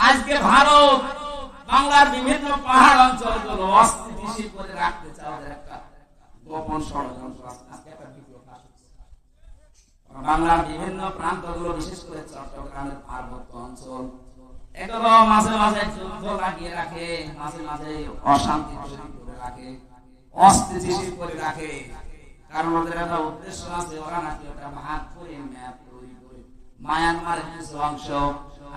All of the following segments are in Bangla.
আজকে ভারত বাংলার বিভিন্ন পাহাড় অঞ্চলগুলো অস্থিতিশীল করে রাখতে চায়, ওদের একটা গোপন ষড়যন্ত্র আজকে একটা বিপ্লব আসছে। বাংলার বিভিন্ন প্রান্তগুলো বিশেষ করে চট্টগ্রামের পার্বত্য অঞ্চল এগুলো মাঝে মাঝে যুদ্ধ লাগিয়ে রাখে, মাঝে মাঝে অশান্তি তৈরি করে রাখে, অস্থিতিশীল করে রাখে। কারণ ওদের একটা উদ্দেশ্য আছে, ওরা নাকি ওটা ভাগ করে ম্যাপ তৈরি করে মায়ানমারের কিছু অংশ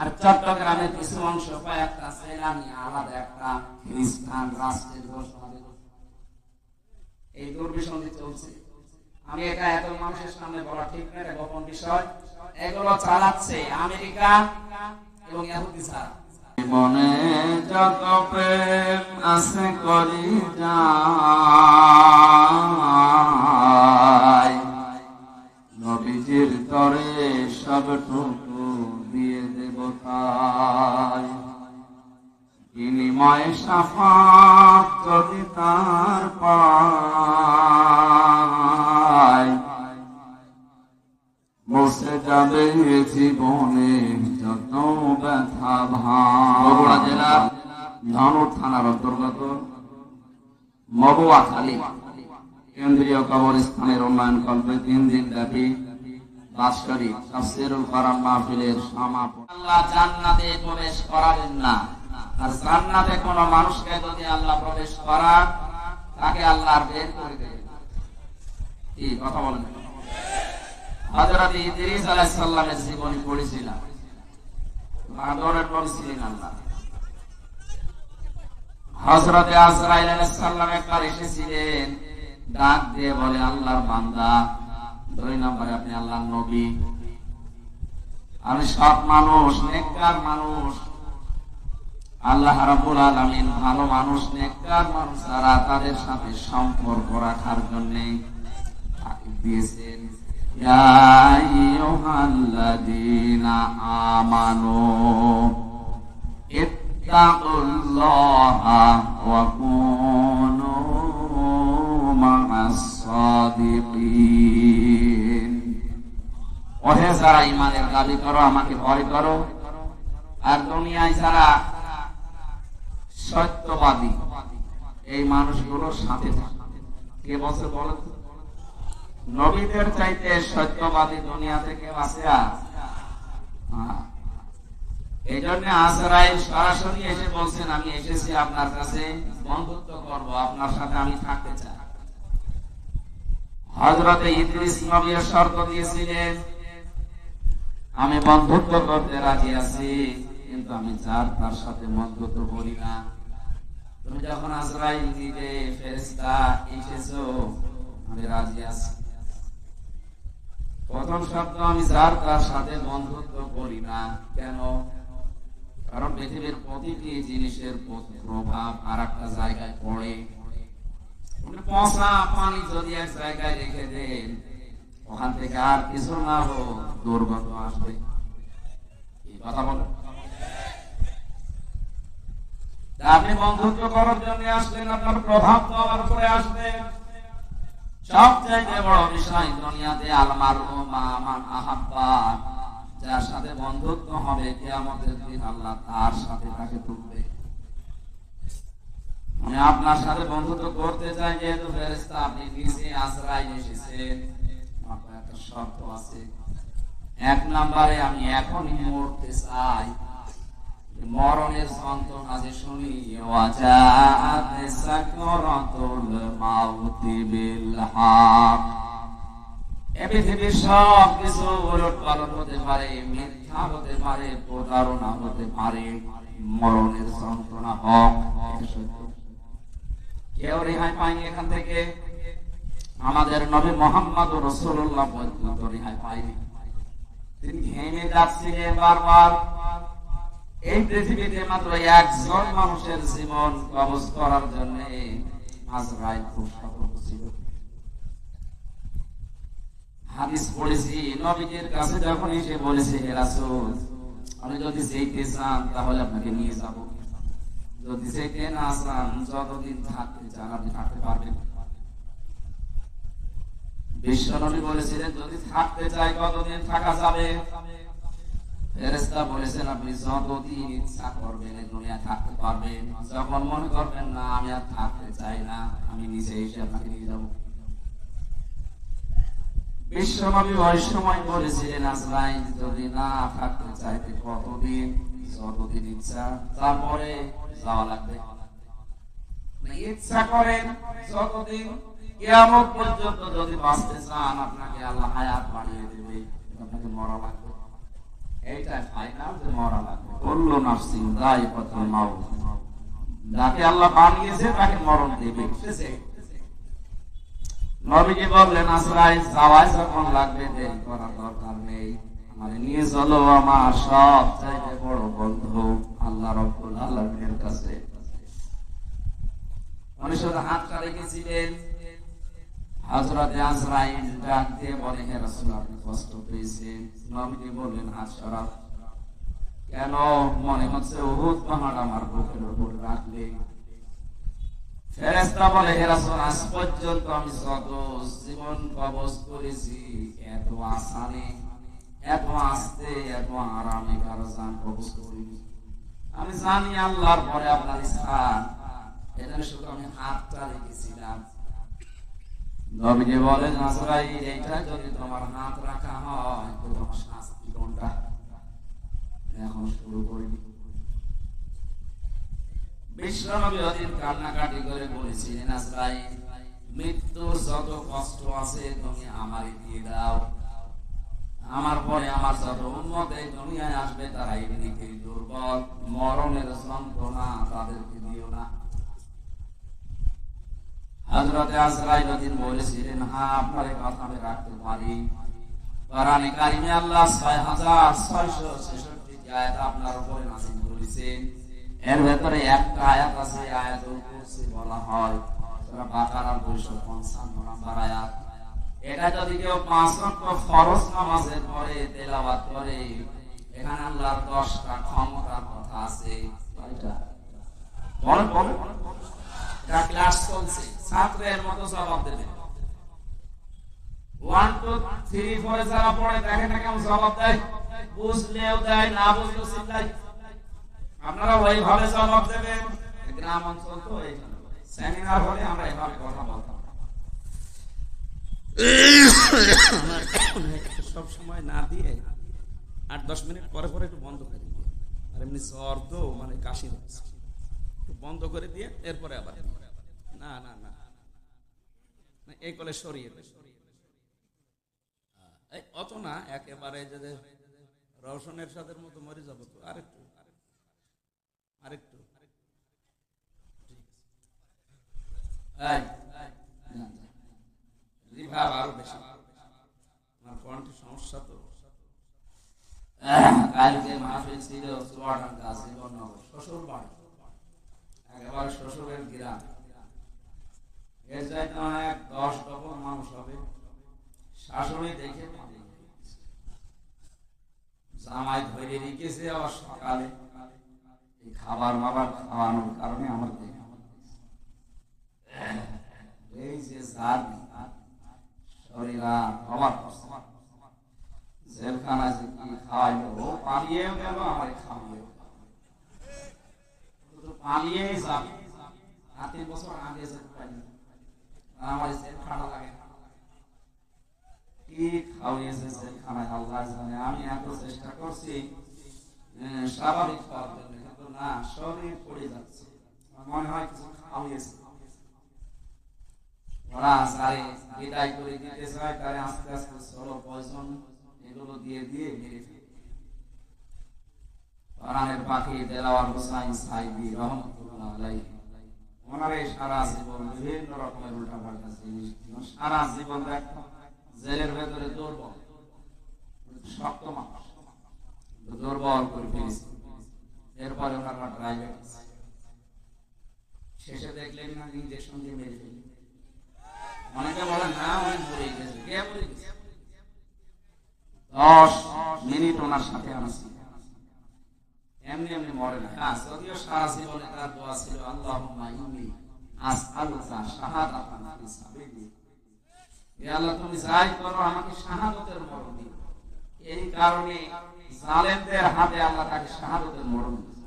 আর চট্টগ্রামের কিছু অংশ পায় একটা সেনানি আলাদা একটা খ্রিস্টান রাষ্ট্রের ঘোষণা দিল। এই দুর্বিসন্ধি চলছে। আমি এটা এত মানুষের সামনে বলা ঠিক না, এটা গোপন বিষয়। এগুলো চালাচ্ছে আমেরিকা এবং ইহুদি ছাড়া। মনে যত প্রেম আছে করি যায়, নবীজির তরে সবটুকু দিয়ে দেব তাই। বিনিময়ে শাফাত যদি তার পাই, বসে যাবে জীবনে যত ব্যথা ভাই। বগুড়া জেলার ধনুর থানার অন্তর্গত মহুয়াখালী কেন্দ্রীয় কবরস্থানের উন্নয়ন কল্পে 3 দিন ব্যাপী বাৎসরিক তাফসীরুল কোরআন মাহফিলের সমাপন। আল্লাহ জান্নাতে প্রবেশ করাবেন না, আর জান্নাতে কোন মানুষকে যদি আল্লাহ প্রবেশ করান তাকে আল্লাহ বের করে দেবেন। কি কথা বলেন? হযরত ইদ্রিস আলাইহিস সালামের জীবনী পড়েছিলাম। আদরের নবী ছিলেন আল্লাহ। হযরত আজরাইল আলাইহিস সালাম একবার এসেছিলেন, ডাক দিয়ে বলে আল্লাহর বান্দা, 2 নম্বরে আপনি আল্লাহর নবী, আমি সৎ মানুষ, নেককার মানুষ, আল্লাহ রাব্বুল আলামিন ভালো মানুষ, নেককার মানুষ যারা তাদের সাথে সম্পর্ক রাখার জন্য তাকে দিয়েছেন। ইয়া আইয়ুহাল্লাযীনা আমানু ইত্তাকুল্লাহা ওয়া কুনু মা'আস সাদিকিন। ওহে যারা ঈমানের দাবি করো, আমাকে ভয় করো, আর দুনিয়ায় যারা সত্যবাদী এই মানুষগুলোর সাথে থাকো। কে বলছে বলো তো? নবীদের চাইতে সত্যবাদী দুনিয়াতে কেউ আছে? এই জন্য আজরাইল সরাসরি এসে বলছেন, আমি এসেছি আপনার কাছে বন্ধুত্ব করব, আপনার সাথে আমি থাকতে চাই। হযরত ইদ্রিস নবী শর্ত দিয়েছিলেন, আমি বন্ধুত্ব করতে রাজি আছি, কিন্তু আমি যার তার সাথে বন্ধুত্ব করি না। তুমি যখন আজরাইল নিজে ফেরেশতা এসেছো, আমি রাজি আছি। প্রথম শব্দ, আমি যার তার সাথে বন্ধুত্ব করি না। কেন? কারণ পৃথিবীর প্রতিটি জিনিসের প্রভাব আর একটা জায়গায় পড়ে। পচা পানি যদি এক জায়গায় রেখে দেন, ওখান থেকে আর কিছু না হোক দুর্গন্ধ আসবে। এই কথা বলেন। আপনি বন্ধুত্ব করার জন্য আসলেন, আপনার প্রভাব তো আমার উপরে আসবে। সবচেয়ে বড় বিষয় দুনিয়াতে আলমারু মা মান আহাব্বা, যার সাথে বন্ধুত্ব হবে কিয়ামতের দিন আল্লাহ তার সাথে তাকে তুলবে। আমি আপনার সাথে বন্ধুত্ব করতে চাই, যেহেতু ফেরেশতা আপনি নিজে আজরাইল এসেছেন, আপনার একটা শর্ত আছে। 1 নম্বরে, আমি এখনই মরতে চাই। মরণের যন্ত্রণা যে শুনি, ওয়াজাআত সাকরাতুল মাউতি বিল হক। এই পৃথিবীর সব কিছু উলটপালট হতে পারে, মিথ্যা হতে পারে, প্রতারণা হতে পারে, মরণের যন্ত্রণা হক। কেউ রেহাই পায়নি এখান থেকে। আমাদের নবী মুহাম্মদ রাসূলুল্লাহ পর্যন্ত রেহাই পায়নি। তিনি ঘেমে যাচ্ছিলেন বারবার। এই পৃথিবীতে মাত্র একজন মানুষের জীবন কবজ করার জন্য আজরাইল খুব সতর্ক ছিল। হাদিস পড়েছি, নবীজির কাছে যখন এসে বলেছে, হে রাসূল, আপনি যদি যেতে চান তাহলে আপনাকে নিয়ে যাব, যদি যেতে না চান, যতদিন থাকতে চান আপনি থাকতে পারবেন। বিশ্বনবী বলেছিলেন, যদি থাকতে চাই কতদিন থাকা যাবে? ফেরেশতা বলেছেন আপনি যতদিন ইচ্ছা করবেন এই দুনিয়ায় থাকতে পারবেন, যখন মনে করবেন না আমি আর থাকতে চাই না, আমি নিজে এসে আপনাকে নিয়ে যাবো। বিশ্বনবী ওই সময় বলেছিলেন আজরাইল যদি না থাকতে চাইতে কতদিন, যতদিন ইচ্ছা, তারপরে যাওয়া লাগবে। ইচ্ছা করেন যতদিন, কিয়ামত পর্যন্ত যদি বাঁচতে চান আপনাকে আল্লাহ হায়াত বাড়িয়ে দেবে, আপনাকে মরা লাগবে। এইটাই ফাইনাল যে মরা লাগবে। কুল্লু নাফসিন যায়িকাতুল মাউত, যাকে আল্লাহ বানিয়েছে তাকে মরণ দেবে। নবীজি বললেন আজরাইল যাওয়াই যখন লাগবে দেরি করার দরকার নেই, মানে নিয়ে চলো আমার সবচাইতে বড় বন্ধু আল্লাহ রাব্বুল আলামিনের কাছে। মানুষের হাতটা রেখেছিলেন, হযরত আজরাইল ডাক দিয়ে বলে হে রাসূল আপনি কষ্ট পেয়েছেন। নবীজি বললেন হাত সরাও। কেন? মনে হচ্ছে উহুদ পাহাড় আমার বুকের উপর রাখলে। ফেরেশতা বলে হে রাসূল আজ পর্যন্ত আমি যত জীবন কবজ করেছি এত আসানে, এত আস্তে, এত আরামে কারো জান কবজ করিনি। আমি জানি আল্লাহর পরে আপনার স্থান, এজন্য শুধু আমি হাতটা রেখেছিলাম। নবীজি বলেন আজরাইল এইটা যদি তোমার হাত রাখা হয় তো তোমার শাস্তি কোনটা? এখন শুরু করি। বিশ্বনবী ওদিন কান্নাকাটি করে বলেছিলেন আজরাইল মৃত্যুর যত কষ্ট আছে তুমি আমারে দিয়ে দাও, আমার পরে আমার যত উম্মত এই দুনিয়ায় আসবে তারা এমনিতেই দুর্বল, মরণের যন্ত্রণা তাদেরকে দিও না। হযরত আজরাইল ওদিন বলেছিলেন হ্যাঁ আপনার কথা আমি রাখতে পারি। কোরআনে কারিমে আল্লাহ 6666 আয়াত আপনার উপরে নাযিল করেছেন। এর ভেতরে একটা আয়াত আছে আয়াতুল কুরসি বলা হয়, সূরা বাকারার 255 নম্বর আয়াত। এটা যদি কেউ 5 ওয়াক্ত ফরজ নামাজের পরে তেলাওয়াত করে এখানে আল্লাহর 10টা ক্ষমতার কথা আছে। এটা বলেন বলেন, এটা ক্লাস চলছে, ছাত্রের মতো জবাব দেবে। 1 2 3 4 যারা পড়ে দেখেন না কেমন জবাব দেয়, বুঝলেও দেয় না বুঝলেও চিল্লায়। আপনারা ওইভাবে জবাব দেবেন। গ্রাম অঞ্চল তো এইখানে সেমিনার হলে আমরা এভাবে কথা বলতাম। সব সময় না দিয়ে 8-10 মিনিট পরে পরে একটু বন্ধ করে দিই, আর এমনি জ্বর তো মানে কাশি হচ্ছে, একটু বন্ধ করে দিয়ে এরপরে আবার না না না এই কলে সরিয়ে অত না একেবারে যে রওশনের সাথে মতো মরে যাবো তো আরেকটু আরেকটু আরো বেশি আমার কণ্ঠে সমস্যা তো। কালকে মাহফিল ছিল চুয়াডাঙ্গা জীবননগর শ্বশুর বাড়ি, একেবারে শ্বশুরের গ্রাম। এর চাইতে অনেক 10 ডবল মানুষ হবে। শাশুড়ি দেখে জামাই ধরে রেখেছে, আবার সকালে এই খাবার মাবার খাওয়ানোর কারণে আমার এই যে শরীর অবাক জেলখানায় যে কি খাওয়াইলো, ও পালিয়েও গেল আমার খাওয়াইও পালিয়েই যাবে। 3 বছর আগে যেতে পারি আমার জেলখানা লাগে কি খাওয়াইছে জেলখানায় আল্লাহ জানে। আমি এত চেষ্টা করছি স্বাভাবিক খাওয়ার জন্য, কিন্তু না, শরীর পড়ে যাচ্ছে, মনে হয় কিছু খাওয়াইছে। ওরা সারে বিদায় করে দিতে চায়, তারে আস্তে আস্তে সরো পয়জন এগুলো দিয়ে দিয়ে মেরে ফেলে। কোরআনের পাখি দেলাওয়ার হোসাইন সাইদি রহমাতুল্লাহ আলাইহি ওনারে সারা জীবন বিভিন্ন রকমের উল্টাপাল্টা জিনিস, সারা জীবন দেখো জেলের ভেতরে দুর্বল, শক্ত মানুষ দুর্বল করে ফেলেছে। এরপরে ওনারা প্রাইভেট শেষে দেখলেন না ইঞ্জেকশন দিয়ে মেরে ফেলে। অনেকে বলেন না উনি মরে গেছে, কে মরে গেছে? 10 মিনিট ওনার সাথে আছি, এমনি এমনি মরে না। হ্যাঁ, যদিও সারা জীবনে তার দোয়া ছিল আল্লাহুম্মা ইন্নী আসআলুকা শাহাদাতান ফি সাবিলিক, হে আল্লাহ তুমি যাই করো আমাকে শাহাদাতের মরণ দিও। এই কারণে জালেমদের হাতে আল্লাহ তাকে শাহাদাতের মরণ দিয়েছে।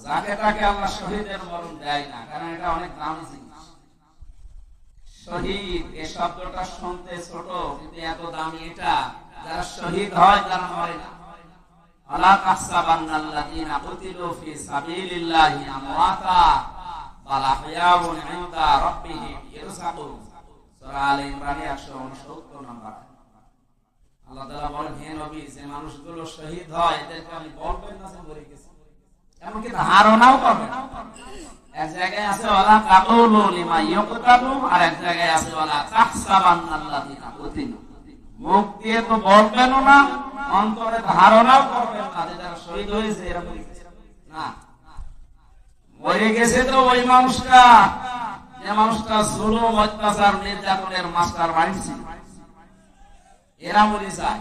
যাকে তাকে আল্লাহ শহীদের মরণ দেয় না, কারণ এটা অনেক দামি জিনিস। শহীদ এই শব্দটা শুনতে ছোট, কিন্তু এত দামি এটা। যারা শহীদ হয় তারা মরে না। আলা তাহসাবান্নাল্লাযীনা কুতিলু ফি সাবিলিল্লাহি আমওয়াতা বাল আহইয়াউন ইনদা রাব্বিহিম ইরযাকুন। সূরা আলে ইমরান 169 নম্বর। আল্লাহ তাআলা বলেন, হে নবী, যে মানুষগুলো শহীদ হয় এদেরকে আমি বলবেন না যে মরে গেছে, এমনকি ধারণাও করবেন না। এক জায়গায় আছে ওয়ালা তাকুলু লিমা ইয়াকতালু, আর এক জায়গায় আছে ওয়ালা তাহসাবান্নাল্লাযীনা কুতিলু। মুখ দিয়ে তো বলবেনও না, অন্তরে ধারণাও করবেন না যে যারা শহীদ হয়েছে এরা মরে গেছে। না, মরে গেছে তো ওই মানুষটা, যে মানুষটা জুলুম, অত্যাচার, নির্যাতনের মাস্টার মাইন্ড ছিল, এরা মরে যায়।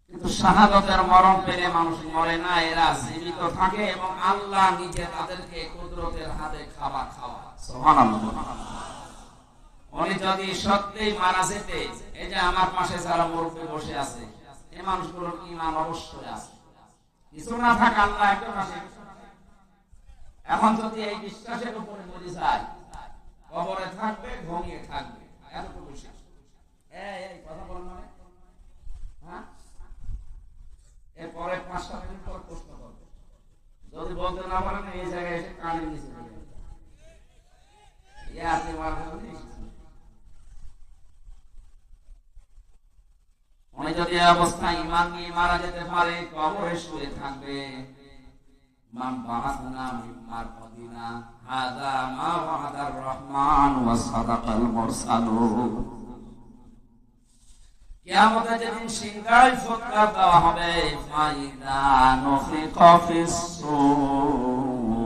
কিন্তু শাহাদাতের মরণ পেলে মানুষ মরে না, এরা জীবিত থাকে এবং আল্লাহ নিজে তাদেরকে কুদরতের হাতে খাবার খাওয়া। সুবহানাল্লাহ। উনি যদি সত্যিই মারা যেতে, এই যে আমার পাশে যারা মুরব্বী বসে আছে, এই মানুষগুলোর ঈমান অবশ্যই আছে। কিছু না থাক আল্লাহ একজন আছে। এখন যদি এই বিশ্বাসের উপরে মরে যায়, কবরে থাকবে, ঘুমিয়ে থাকবে, এতটুকু বিশ্বাস। এই কথা বলেন মানে, হ্যাঁ, এরপরে 5-7 মিনিট পর প্রশ্ন করবে। যদি বলতে না পারেন এই জায়গায় এসে কানের নিচে দেবেন। উনি যদি অবস্থায় ঈমান নিয়ে মারা যেতে পারে, কবরে শুয়ে থাকবে। মান বাহাসনা মিন মারকাদিনা হাযা মা ওয়াদার রহমান ওয়া সাদাকাল মুরসালুন। কিয়ামতের যেদিন সিংহায় ফুৎকার দেওয়া হবে, ফাইদা নুফিখা ফিস সূর,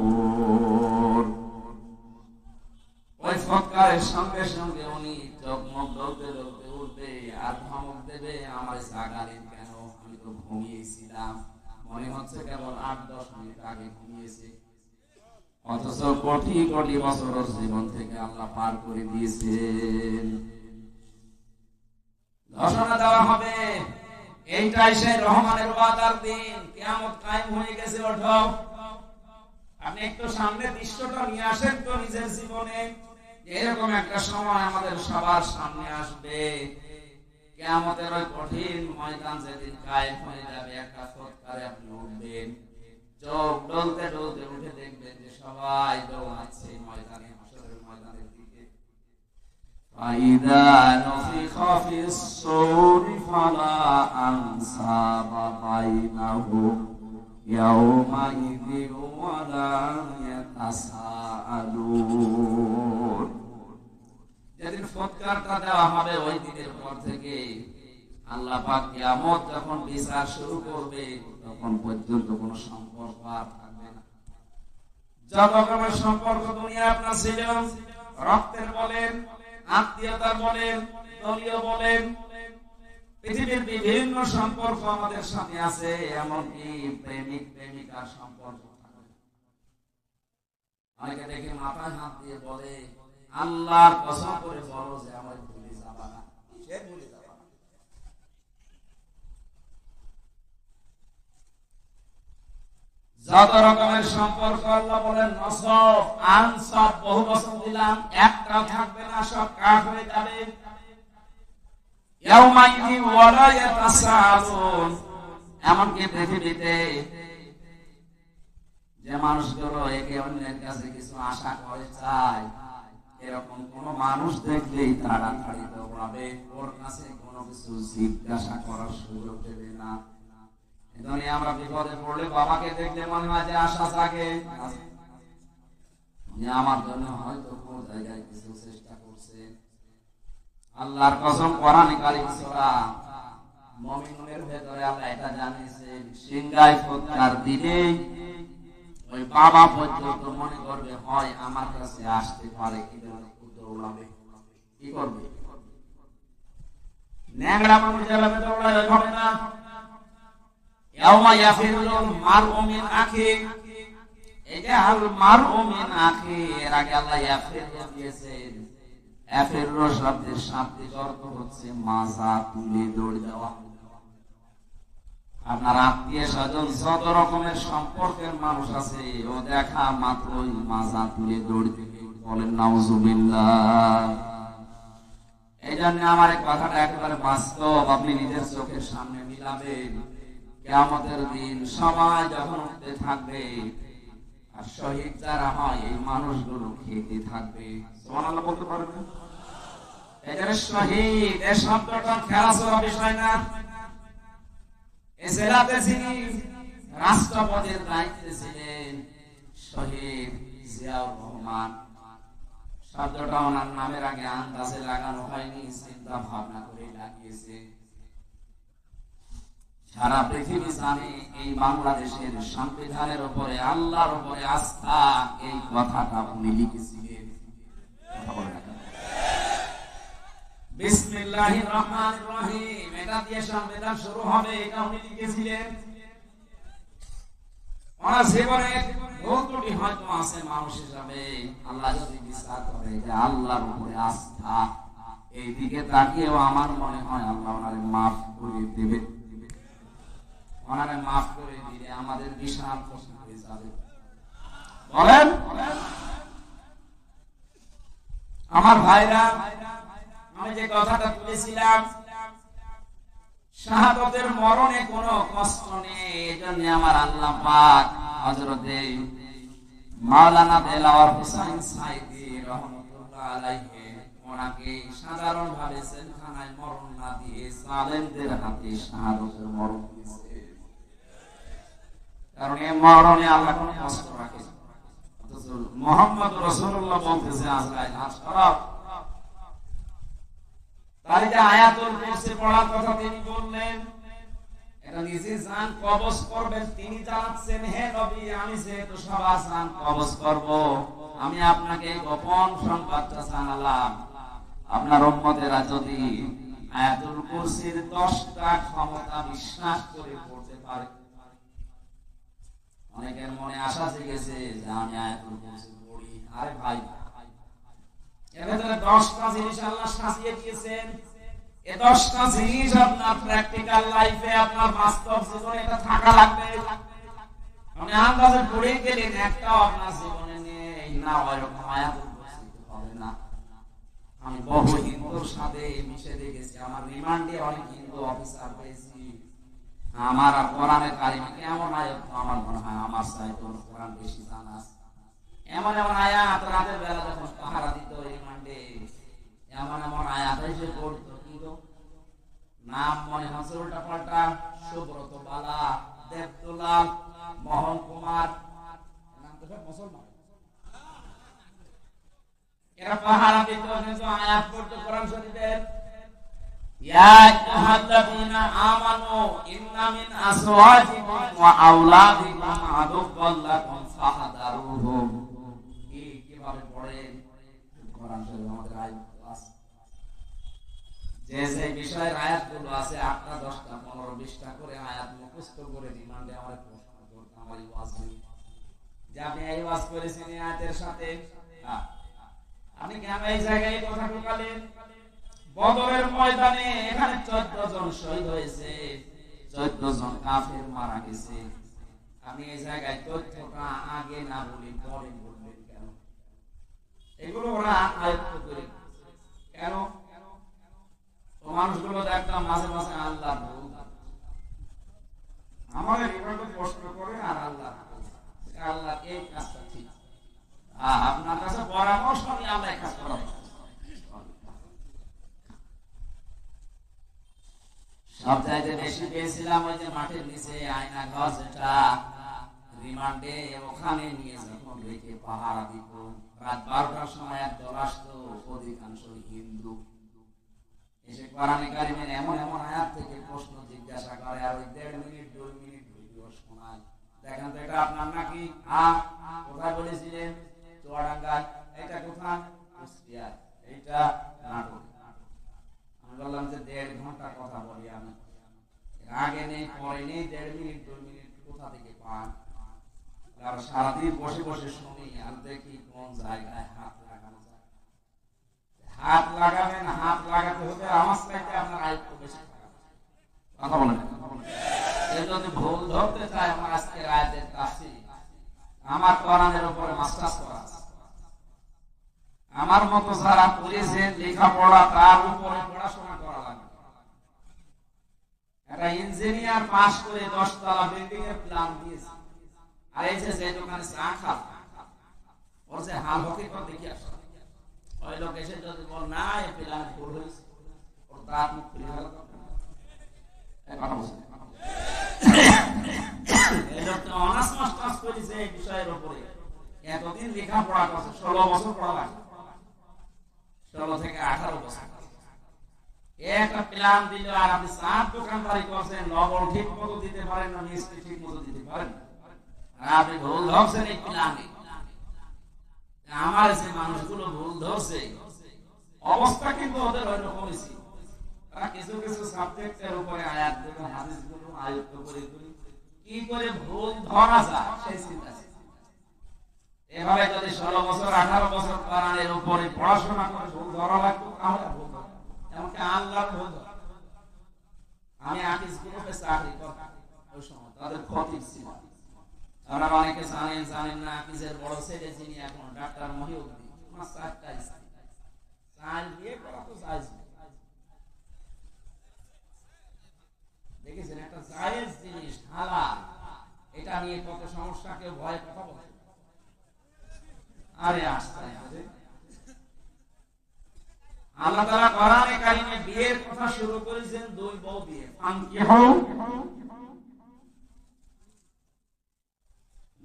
ওই ফুৎকারের সঙ্গে সঙ্গে উনি চোখ-মুখ ডলতে ডলতে উঠবে আর ধমক দেবে, আমার জাগালেন কেন, আমি তো ঘুমিয়েছিলাম। মনে হচ্ছে কেবল 8-10 মিনিট আগে ঘুমিয়েছে, অথচ কোটি কোটি বছরের জীবন থেকে আল্লাহ পার করে দিয়েছেন। ঘোষণা দেওয়া হবে, এইটাই সেই রহমানের ওয়াদার দিন, কিয়ামত কায়েম হয়ে গেছে, ওঠো। আপনি একটু সামনে দৃশ্যটা নিয়ে আসেন তো নিজের জীবনে। এরকম একটা সময় আমাদের সবার সামনে আসবে, কিয়ামতের ওই কঠিন ময়দান যেদিন কায়েম হয়ে যাবে, একটা ফুৎকারে আপনি উঠবেন, চোখ ডলতে ডলতে উঠে দেখবেন যে সবাই দৌড়াচ্ছে ময়দানে, হাসরের ময়দানের দিকে। ফাইদা নুফিখা ফিস সূর ফালা আনসাবা বাইনাহুম ইয়াওমাইযিন ওয়ালা ইয়াতাসাআলুন। যেদিন ফুৎকারটা দেওয়া হবে, ওই দিনের পর থেকে আল্লাহ পাক কিয়ামত যখন বিচার শুরু করবে, তখন পর্যন্ত কোনো সম্পর্ক আর থাকবে না। যত রকমের সম্পর্ক দুনিয়া আপনার ছিল, রক্তের বলেন, আত্মীয়তার বলেন, দলীয় বলেন, পৃথিবীর বিভিন্ন সম্পর্ক আমাদের সাথে আছে, এমনকি প্রেমিক প্রেমিকার সম্পর্ক থাকবে। অনেকে দেখে মাথায় হাত দিয়ে বলে, আল্লাহর কসম করে বলো যে আমার ভুলে যাবা না, সে ভুলে যাবা না। যত রকমের সম্পর্ক আল্লাহ বলেন নসব আনসব, বহু বছর দিলাম, একটা থাকবে না, সব কাট হয়ে যাবে। ইয়াউমাইযিন ওয়ালা ইয়াতাসাআলুন। এমনকি পৃথিবীতে যে মানুষগুলো একে অন্যের কাছে কিছু আশা করে চায়, এরকম কোন মানুষ দেখলেই তাড়াতাড়ি দৌড়াবে, ওর কাছে কোনো কিছু জিজ্ঞাসা করার সুযোগ দেবে না। এজন্য আমরা বিপদে পড়লে বাবাকে দেখলে মনে হয় যে আশা জাগে, আমার জন্য হয়তো কোন জায়গায় কিছু চেষ্টা করছে। আল্লাহর কসম, কোরআনে কারীম সূরা মুমিনুনের ভেতরে আল্লাহ এটা জানিয়েছেন, সিংহায় ফুৎকার দিলে ওই বাবা পর্যন্ত মনে করবে হয় আমার কাছে আসতে পারে, কিন্তু দৌড়াবে। কি করবে? ন্যাংরা মানুষ যেভাবে দৌড়ায় ওইভাবে না। ইয়াউমা ইয়াফিরুল মারউ মিন আখি, এই যে আল মারউ মিন আখি, এর আগে আল্লাহ ইয়াফির দিয়েছেন, এফেরো শব্দের শাব্দিক অর্থ হচ্ছে মাজা তুলে দৌড় দেওয়া। আপনার আত্মীয় স্বজন যত রকমের সম্পর্কের মানুষ আছে, ও দেখা মাত্রই মাজা তুলে দৌড় দেবে। বলেন নাউজুবিল্লাহ। এই জন্য আমার এই কথাটা একেবারে বাস্তব, আপনি নিজের চোখের সামনে মিলাবেন। কিয়ামতের দিন সবাই যখন উঠতে থাকবে, আর শহীদ যারা হয় এই মানুষগুলো খেতে থাকবে। সুবহানাল্লাহ বলতে পারবেন? এদের শহীদ এই শব্দটা খেলাধুলা বিষয় না। এসেলাতে যিনি রাষ্ট্রপতির দায়িত্বে ছিলেন শহীদ জিয়াউর রহমান, শব্দটা ওনার নামের আগে আন্দাজে লাগানো হয়নি, চিন্তা ভাবনা করে লাগিয়েছে। সারা পৃথিবী জানে এই বাংলাদেশের সংবিধানের উপরে, আল্লাহর উপরে আস্থা, এই কথাটা উনি লিখেছিলেন। বিসমিল্লাহির রহমানির রহিম, এটা দিয়ে সংবিধান শুরু হবে, এটা উনি লিখেছিলেন। ওনার জীবনে ভুল ত্রুটি হয়তো আছে মানুষ হিসাবে, আল্লাহ যদি বিচার করে যে আল্লাহর উপরে আস্থা, এই দিকে তাকিয়েও আমার মনে হয় আল্লাহ ওনারে মাফ করে দেবে। ওনারে মাফ করে দিলে আমাদের বিশাল প্রশ্ন হয়ে যাবে। বলেন আমার ভাইরা, আমি যে কথাটা তুলেছিলাম, শাহাদাতের মরণে কোনো কষ্ট নেই। এজন্য আমার আল্লাহ পাক হযরতে মাওলানা দেলাওয়ার হোসেন সাইদি রাহমাতুল্লাহ আলাইহি ওনাকে সাধারণভাবে জেলখানায় মরণ না দিয়ে জালেমদের হাতে শাহাদাতের মরণ দিয়েছে। কারণ এই মরণে আল্লাহ কোনো কষ্ট রাখে না। অথচ মুহাম্মদ রাসূলুল্লাহ বলতেছে আজরাইল হাত সরাও। তাই যে আয়াতুল কুরসি পড়ার কথা তিনি বললেন, এটা নিজে জান কবজ করবেন। তিনি জানাচ্ছেন, হে নবী, আমি যেহেতু সবার জান কবজ করব, আমি আপনাকে গোপন সংবাদটা জানালাম। আপনার উম্মতেরা যদি আয়াতুল কুরসির 10টা ক্ষমতা বিশ্বাস করে পড়তে পারে, অনেকের মনে আশা জেগেছে যে আমি আয়াতুল কুরসি পড়ি। আরে ভাই, এর ভেতরে 10টা জিনিস আল্লাহ সাজিয়ে দিয়েছেন। এই 10টা জিনিস আপনার প্র্যাকটিক্যাল লাইফে, আপনার বাস্তব জীবনে এটা থাকা লাগবে। মানে আন্দাজে পড়ে গেলেন, একটাও আপনার জীবনে নেই না, ওইরকম আয়াতুল কুরসি হবে না। আমি বহু হিন্দুর সাথে মিশে দেখেছি, আমার রিমান্ডে অনেক হিন্দু অফিসার পেয়েছি। আমার আর কোরআনের কারিমে কেমন আয়াত, আমার মনে হয় আমার চাইতে কোরআন বেশি জানা আছে। এমন এমন আয়াত রাতের বেলা যখন পাহারা দিত রিমান্ডে, এমন এমন আয়াত এসে পড়তো, কিন্তু নাম মনে হচ্ছে উল্টা পাল্টা। সুব্রত বালা, দেবদুলাল, মোহন কুমার, নাম তো সব মুসলমান। এরা পাহারা দিত, কিন্তু আয়াত পড়তো কোরআন শরীফের। ইয়া আইয়ুহাল্লাযীনা আমানু ইন্না মিন আসওয়াজিকুম ওয়া আওলাদিকুম আদুওয়াল লাকুম ফাহদারুহুম। কিভাবে পড়েন কোরআন শরীফ? আমাদের আয়াত আছে, যে যে বিষয়ের আয়াতগুলো আছে 8টা 10টা 15 20টা করে আয়াত মুখস্থ করে রিমান্ডে আমার প্রশ্ন করতে আমার ওয়াজ যে আপনি এই ওয়াজ করেছেন এই আয়াতের সাথে, আপনি কেন এই জায়গায় কথা ঢোকালেন? বদরের ময়দানে এখানে 14 জন শহীদ হয়েছে, 14 জন কাফের মারা গেছে। আমি এই জায়গায় তথ্যটা আগে না বলি পরে বলবেন কেন? এগুলো ওরা আয়ত্ত করে কেন? তো মানুষগুলো দেখতাম মাঝে মাঝে আল্লাহ আমাদের এভাবে প্রশ্ন করে, আর আল্লাহ আল্লাহ এই কাজটা ঠিক, আপনার কাছে পরামর্শ নিয়ে আমরা এই কাজ করা। সব জায়গায় বেশি পেয়েছিলাম ওই যে মাঠের নিচে আয়না ঘর, যেটা রিমান্ডে, ওখানে নিয়ে যখন রেখে পাহারা দিত, রাত 12টার সময় এক দল আসতো, অধিকাংশ হিন্দু, এসে কোরআনে কারিমের এমন এমন আয়াত থেকে প্রশ্ন জিজ্ঞাসা করে, আর ওই 1.5 মিনিট 2 মিনিট ভিডিও শোনায়। দেখেন তো এটা আপনার নাকি? কোথায় বলেছিলেন? চুয়াডাঙ্গায়। এটা কোথায়? কুষ্টিয়ায়। এইটা নাটক। আমি বললাম যে 1.5 ঘন্টা কথা বলি আমি, আগে নেই পরে নেই, 1.5 মিনিট 2 মিনিট কোথা থেকে পান? আর সারাদিন বসে বসে শুনি আর দেখি কোন জায়গায় হাত লাগানো যায়। হাত লাগাবেন, হাত লাগাতে হবে আমার চাইতে আপনার আয়ত্ত বেশি। কথা বলেন, যদি ভুল ধরতে চায় আমার আজকের আয়াতের তাফসীর, আমার কোরআনের উপরে মাস্টার্স করা আছে। আমার মতো যারা পড়েছেন লেখাপড়া তার উপরে পড়াশোনা করা লাগবে। একটা ইঞ্জিনিয়ার পাস করে 10 তলা বিল্ডিং এর প্ল্যান দিয়েছে, আর এই যে দোকানে চা খা ওর যে হাল হকিকত দেখি আসে, ওই লোক এসে যদি বল না এই প্ল্যান ভুল হয়েছে, ওর দাঁত মুখ খুলে গেল। কথা বলছে এই লোকটা অনার্স মাস্টার্স করেছে এই বিষয়ের উপরে, এতদিন লেখাপড়া করছে, 16 বছর পড়া লাগে, 16 থেকে 18 বছর। একটা প্ল্যান দিল আর আপনি 7 দোকানদারি করছেন, লবণ ঠিক মতো দিতে পারেন না, মিষ্টি ঠিক মতো দিতে পারেন, আর আপনি ভুল ধরছেন এই প্ল্যানে। আমার যে মানুষগুলো ভুল ধরছে অবস্থা কিন্তু ওদের ওই রকমই ছিল। তারা কিছু কিছু সাবজেক্টের উপরে আয়াতগুলো হাদিসগুলো আয়ত্ত করে কি করে ভুল ধরা যায় সেই চিন্তা ছিল। এভাবে যদি 16 বছর 18 বছর কোরআনের উপরে পড়াশোনা করে ভুল ধরা লাগতো তাহলে ভুল ধরা, এমনকি আল্লাহর ভুল ধরা। আমি আকিস গ্রুপে চাকরি করতাম ওই সময়, তাদের খতিব ছিল। আপনারা অনেকে জানেন না, আকিসের বড় ছেলে যিনি এখন ডাক্তার মহিউদ্দিন, ওনার 4টা স্ত্রী, 4 বিয়ে করা তো জায়েজ না। দেখেছেন একটা জায়েজ জিনিস হালাল, এটা নিয়ে কত সমস্যা, কেউ ভয় কথা বলে। আরে আস্তে আল্লাহ তাআলা কোরআনে কারিমে বিয়ের কথা শুরু করেছেন 2 বউ দিয়ে, ফানকিহু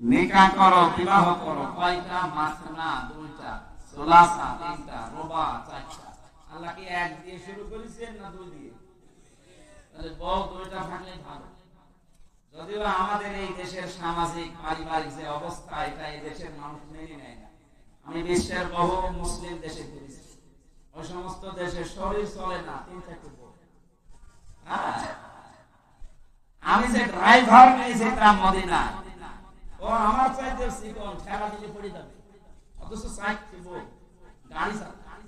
নিকাহ করো, বিবাহ করো। কয়টা? মাসনা 2টা, সুলাসা 3টা, রুবা 4টা। আল্লাহ কি 1 দিয়ে শুরু করেছেন না 2 দিয়ে? তাহলে বউ 2টা থাকলে ভালো। যদিও আমাদের এই দেশের সামাজিক পারিবারিক যে অবস্থা, এটা এই দেশের মানুষ মেনে নেয় না। আমি বিশ্বের বহু মুসলিম দেশে ঘুরেছি, ওই সমস্ত দেশে শরীর চলে না 3-4 বউ। আমি যে ড্রাইভার নিয়েছিলাম মদিনা, ও আমার চাইতে চিকন, ঠেলা দিলে পড়ে যাবে, অথচ 4 বউ গাড়ি চালায়।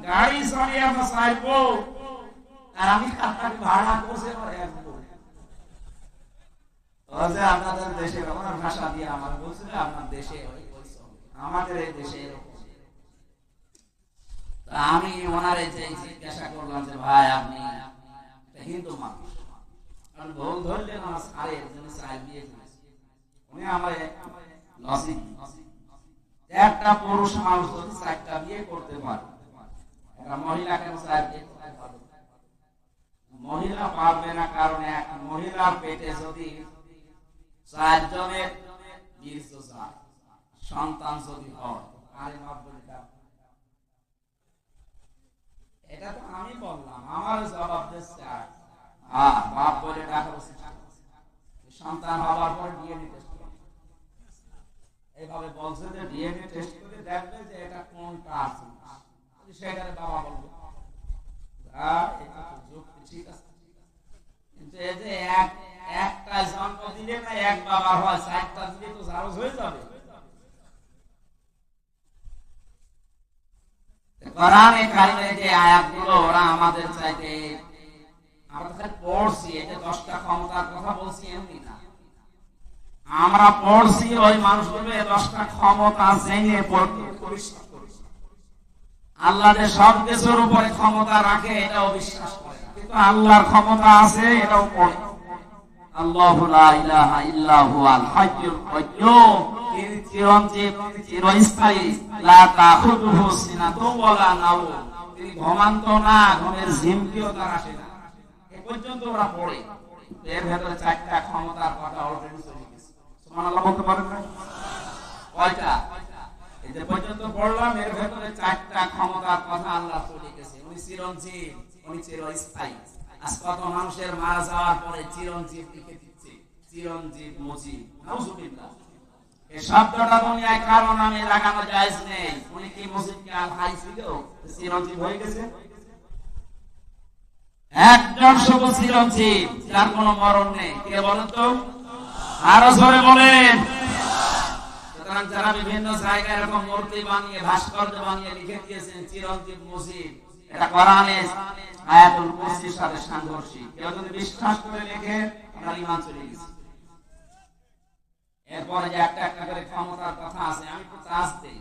গাড়ি চালিয়ে আমরা 4 বউ, আর আমি কাতারি ভাড়া করছে আমার 1 বউ। আপনাদের দেশে ওনার ভাষা দিয়ে আমার বলছিল, আপনার দেশে আমাদের এই দেশে এরকম। আমি ওনারে যে জিজ্ঞাসা করলাম যে ভাই আপনি হিন্দু মানুষ, আমি ভুল ধরলেন আমার সারের জন্য 4 বিয়ে করেছি। উনি আমার লজিক, একটা পুরুষ মানুষ যদি 4টা বিয়ে করতে পারে, একটা মহিলা কেন 4 বিয়ে করতে পারবে? মহিলা পারবে না, কারণ এক মহিলার পেটে যদি 4 জনের বীর্য যায়, সন্তান যদি হয়, আরে বাপ বলে ডাক। এটা তো আমি বললাম, আমার জবাব দিচ্ছে বাপ বলে ডাকার উচিত। সন্তান হওয়ার পর ডিএনএ টেস্ট করবে, এইভাবে বলছে যে ডিএনএ টেস্ট করে দেখবে যে এটা কোনটা আছে, সেখানে বাবা বলবে এটা তো যুক্তি ঠিক আছে। কিন্তু এই যে একটা জন্ম দিলে না 1 বাবা হয়, 4টা দিলে তো জারজ হয়ে যাবে। কোরআনে কারিমে যে আয়াতগুলো ওরা আমাদের চাইতে, আমরা তো পড়ছি, এটা 10টা ক্ষমতার কথা বলছি এমনি না, আমরা পড়ছি ওই মানুষগুলো 10টা ক্ষমতা জেনে পড়তে পরিশ্রম করেছে। আল্লাহ যে সব কিছুর উপরে ক্ষমতা রাখে এটাও বিশ্বাস করে, কিন্তু আল্লাহর ক্ষমতা আছে এটাও পড়ে। আল্লাহু লা ইলাহা ইল্লা হুয়াল হাইয়ুল কাইয়্যুম, তিনি চিরঞ্জীব, চিরস্থায়ী, লা তাখুযুহু সিনাতুন ওয়ালা নাওম, তিনি ঘুমান্ত না, ঘুমের ঝিমকিও তার আসে না। এ পর্যন্ত ওরা পড়ে। এর ভেতরে 4টা ক্ষমতার কথা অলরেডি চলে গেছে। সুবহানাল্লাহ বলতে পারেন না? কয়টা? এই যে পর্যন্ত পড়লাম, এর ভেতরে 4টা ক্ষমতার কথা আল্লাহ চলে গেছে। উনি চিরঞ্জীব, উনি চিরস্থায়ী। আজ কত মানুষের মারা যাওয়ার পরে চিরঞ্জীব লিখে দিচ্ছে, চিরঞ্জীব মুজিব, নাউজুবিল্লাহ। এই শব্দটা দুনিয়ায় কারো নামে লাগানো জায়েজ নেই। উনি কি মুজিবকে আল হাই ছিল, চিরঞ্জীব হয়ে গেছে? একজন শুধু চিরঞ্জীব, যার কোনো মরণ নেই। কে বলেন তো? আরো জোরে বলেন। সুতরাং যারা বিভিন্ন জায়গায় এরকম মূর্তি বানিয়ে ভাস্কর্য বানিয়ে লিখে দিয়েছেন চিরঞ্জীব মুজিব, এটা কোরআনে আয়াতুল কুরসির সাথে সাংঘর্ষিক। কেউ যদি বিশ্বাস করে লেখে আপনার ঈমান চলে গেছে। এরপরে যে একটা একটা করে ক্ষমতার কথা আছে, আমি একটু চাষ দেই।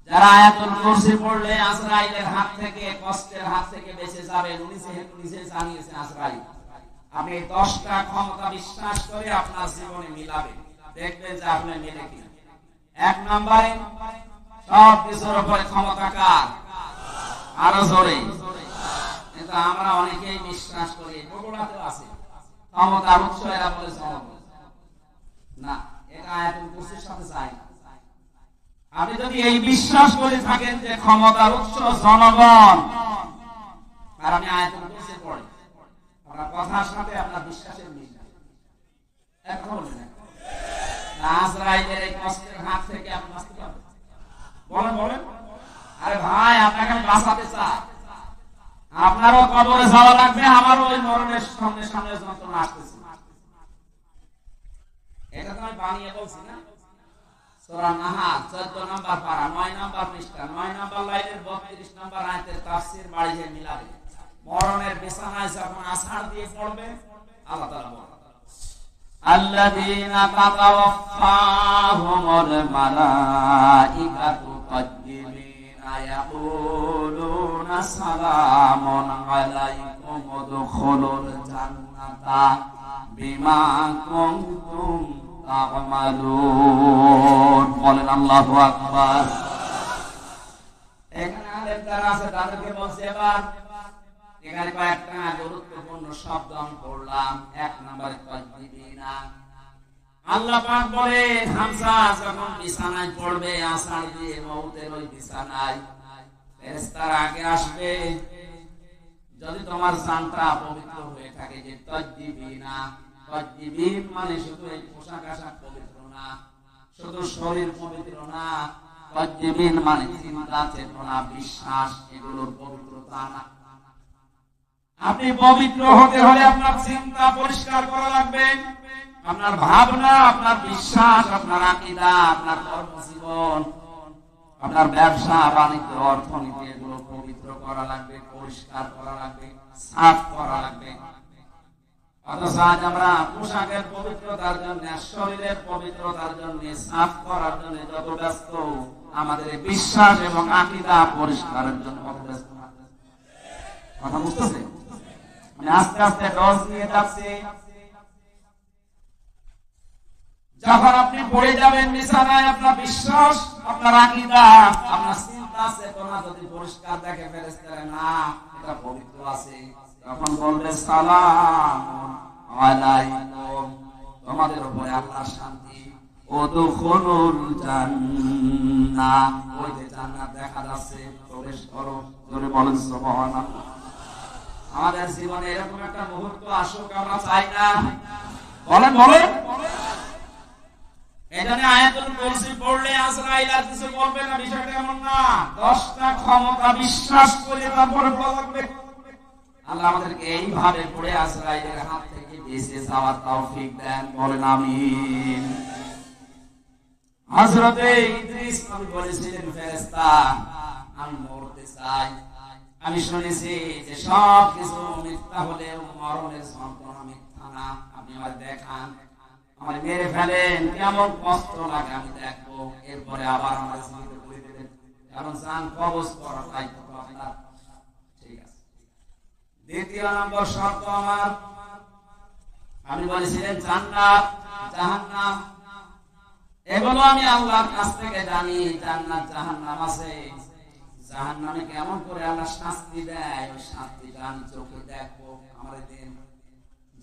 যারা আয়াতুল কুরসি পড়লে আজরাইলের হাত থেকে, কষ্টের হাত থেকে বেঁচে যাবেন, উনি যেহেতু নিজে জানিয়েছে আজরাইল, আপনি 10টা ক্ষমতা বিশ্বাস করে আপনার জীবনে মিলাবেন, দেখবেন যে আপনি মিলে কিনা। 1 নম্বরে সব কিছুর উপরে ক্ষমতা কার? আরো জোরে। কিন্তু আমরা অনেকেই বিশ্বাস করি, বগুড়াতেও আছে ক্ষমতার উৎস, এরা বলে জনগণ। না, এটা আয়াতুল কুরসির সাথে যায় না। আপনি যদি এই বিশ্বাস করে থাকেন যে ক্ষমতার উৎস জনগণ, আর আপনি আয়াতুল কুরসি পড়েন, আপনার কথার সাথে আপনার বিশ্বাসের মিল নাই। এখন বলবেন আজরাইলের এই কষ্টের হাত থেকে আপনি বাঁচতে পারবেন? বলেন বলেন। আরে ভাই, আপনাকে আমি বাঁচাতে চাই। আপনারও কবরে যাওয়া লাগবে, আমারও ওই মরণের সামনে সামনে যন্ত্রণা আসতেছে। এটা তো আমি বানিয়ে বলছি না। সূরা নাহাল 14 নম্বর পারা 9 নম্বর পৃষ্ঠা 9 নম্বর লাইনের 32 নম্বর আয়াতের তাফসীর বাড়ি যে মিলাবে। মরণের বিছানায় যখন আছাড় দিয়ে পড়বে, আল্লাহ তাআলা বলেন আল্লাযীনা তাতাওয়াফাহুমুল মালাইকাতু তাজ্জিমিনা ইয়াকুলুনা সালামুন আলাইকুম উদখুলুল জান্নাতা বিমা কুনতুম তা'মালুন। বলেন আল্লাহু আকবার। এখানে আলেম যারা আছে তাদেরকে বলছে, এবার এখানে কয়েকটা গুরুত্বপূর্ণ শব্দ আমি পড়লাম। 1 নম্বরে তাজ্জিবিনা। আল্লাহ পাক বলেন হামজা যখন বিছানায় পড়বে, আছাড় দিয়ে মউতের ওই বিছানায়, ফেরেশতারা আগে আসবে। যদি তোমার জানটা পবিত্র হয়ে থাকে, যে তাজ্জিবিনা, তাজ্জিবিন মানে শুধু এই পোশাক আশাক পবিত্র না, শুধু শরীর পবিত্র না, তাজ্জিবিন মানে চিন্তা চেতনা বিশ্বাস এগুলোর পবিত্রতা না। আপনি পবিত্র হতে হলে আপনার চিন্তা পরিষ্কার করা লাগবে, আপনার ভাবনা, আপনার বিশ্বাস, আপনার আকীদা, আপনার কর্মজীবন, আপনার ব্যবসা বাণিজ্য অর্থনীতি এগুলো পবিত্র করা লাগবে, পরিষ্কার করা লাগবে, সাফ করা লাগবে। অথচ আজ আমরা পোশাকের পবিত্রতার জন্য, শরীরের পবিত্রতার জন্য, সাফ করার জন্য যত ব্যস্ত, আমাদের বিশ্বাস এবং আকীদা পরিষ্কারের জন্য কত ব্যস্ত। কথা বুঝতেছে? মানে আস্তে আস্তে ডজ নিয়ে যাচ্ছে। যখন আপনি পড়ে যাবেন বিছানায়, আপনার বিশ্বাস, আপনার আকীদা, আপনার চিন্তা চেতনা যদি পরিষ্কার দেখে ফেরেশতারা, না এটা পবিত্র আছে, তখন বলবে সালাম আলাইকুম, তোমাদের উপরে আল্লাহর শান্তি, উদখুলুল জান্নাহ, ওই যে জান্নাত দেখা যাচ্ছে, প্রবেশ করো। জোরে বলেন সুবহানাল্লাহ। আমাদের জীবনে এরকম একটা মুহূর্ত আসুক, আমরা চাই না? বলেন বলেন। এখানে আয়াতুল কুরসি পড়লে আজরাইল আর কিছু বলবে না, বিষয়টা এমন না। 10টা ক্ষমতা বিশ্বাস করে তারপরে বলা লাগবে। আল্লাহ আমাদেরকে এইভাবে পড়ে আজরাইলের হাত থেকে বেঁচে যাওয়ার তৌফিক দেন, বলেন আমিন। হযরতে ইদ্রিস নবী বলেছিলেন, ফেরেশতা আমি মরতে চাই। আমি শুনেছি যে সব কিছু মিথ্যা হলেও মরণের যন্ত্রণা মিথ্যা না। আপনি আমার দেখান, আমার মেরে ফেলেন, কেমন কষ্ট লাগে আমি দেখবো, এরপরে আবার আমার জীবিত করে দেবেন, কারণ জান কবজ করার দায়িত্ব আপনার। ঠিক আছে। 2 নম্বর শর্ত আমার, আপনি বলেছিলেন জান্নাত জাহান্নাম, এগুলো আমি আল্লাহর কাছ থেকে জানি। জান্নাত জাহান্নাম আছে, জাহান্নামে কেমন করে আল্লাহ শাস্তি দেয়, ওই শাস্তিটা আমি চোখে দেখবো, আমার দিন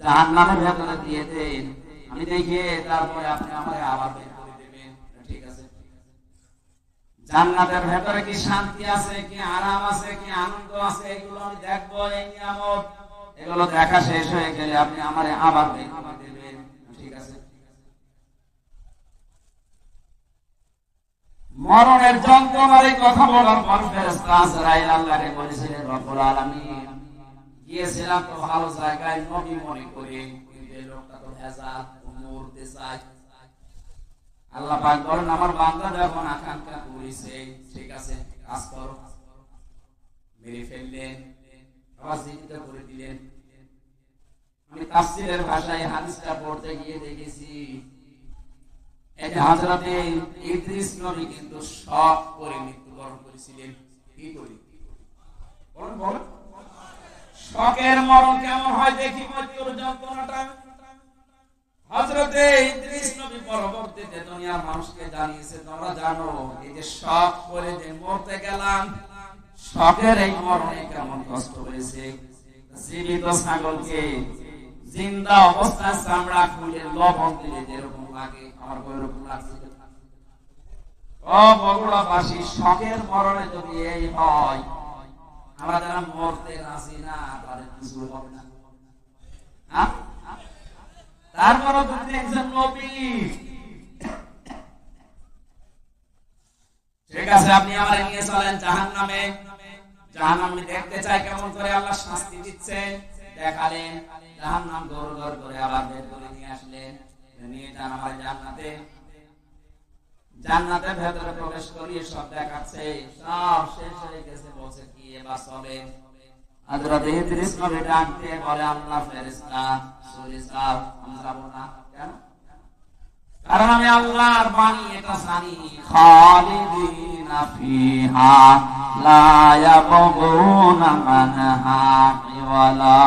জাহান্নামের ভেতরে দিয়ে দেন, আমি দেখে তারপরে আপনি আমাকে আবার বের করে দেবেন। ঠিক আছে। জান্নাতের ভেতরে কি শান্তি আছে, কি আরাম আছে, কি আনন্দ আছে, এগুলো আমি দেখবো। এই নিয়ামত এগুলো দেখা শেষ হয়ে গেলে আপনি আমারে আবার বের করে দেবেন। ঠিক আছে। মরণের যন্ত্রণার এই কথা বলার পর ফেরেশতা আজরাইল আল্লাহকে বলেছিলেন, রব্বুল আলামিন, গিয়েছিলাম তো ভালো জায়গায় নবী মনে করে, কিন্তু এই লোকটা তো ভেজাল, মরতে চায়। আল্লাহ পাক বলেন আমার বান্দা যখন আকাঙ্ক্ষা করেছে ঠিক আছে কাজ করো, মেরে ফেললেন আবার জীবিত করে দিলেন। আমি তাফসীরের ভাষায় হাদিসটা পড়তে গিয়ে দেখেছি এই যে হযরত ইদ্রিস নবী কিন্তু শক করে মৃত্যুবরণ করেছিলেন। কি করে বলেন বলেন, শকের মরণ কেমন হয় দেখি মৃত্যুর যন্ত্রণাটা। হযরত ইদ্রিস নবী পরবর্তীতে দুনিয়ার মানুষকে জানিয়েছে তোমরা জানো এই যে শক করে যে মরতে গেলাম, শকের এই মরণে কেমন কষ্ট হয়েছে। জীবিত ছাগলকে জিন্দা অবস্থায় চামড়া খুলে লবণ দিলে যেরকম লাগে আমার ওইরকম লাগছে। ও বগুড়াবাসী, শকের মরণে যদি এই হয়, আমরা যারা মরতে রাজি না তাদের কিছু হবে না। তারপরও তুমি একজন নবী, ঠিক আছে আপনি আমার নিয়ে চলেন জাহান্নামে। জাহান্নামে দেখতে চাই কেমন করে আল্লাহ শাস্তি দিচ্ছে, দেখালেন। জাহান্নাম দৌড় দৌড় করে আবার বের করে নিয়ে আসলেন, নিয়ে যান আমার জান্নাতে। জান্নাতের ভেতরে প্রবেশ করিয়ে সব দেখাচ্ছে, সব শেষ হয়ে গেছে। বলছে কি এবার চলে। হযরত ইদ্রিস নবী ডাক দিয়ে বলে আল্লাহ ফেরেশতা চলে যাও, আমি যাব না। কেন? কারণ আমি আল্লাহর বাণী এটা জানি, খালিদিনা ফিহা লা ইয়াবগুনা মানহা ওয়ালা।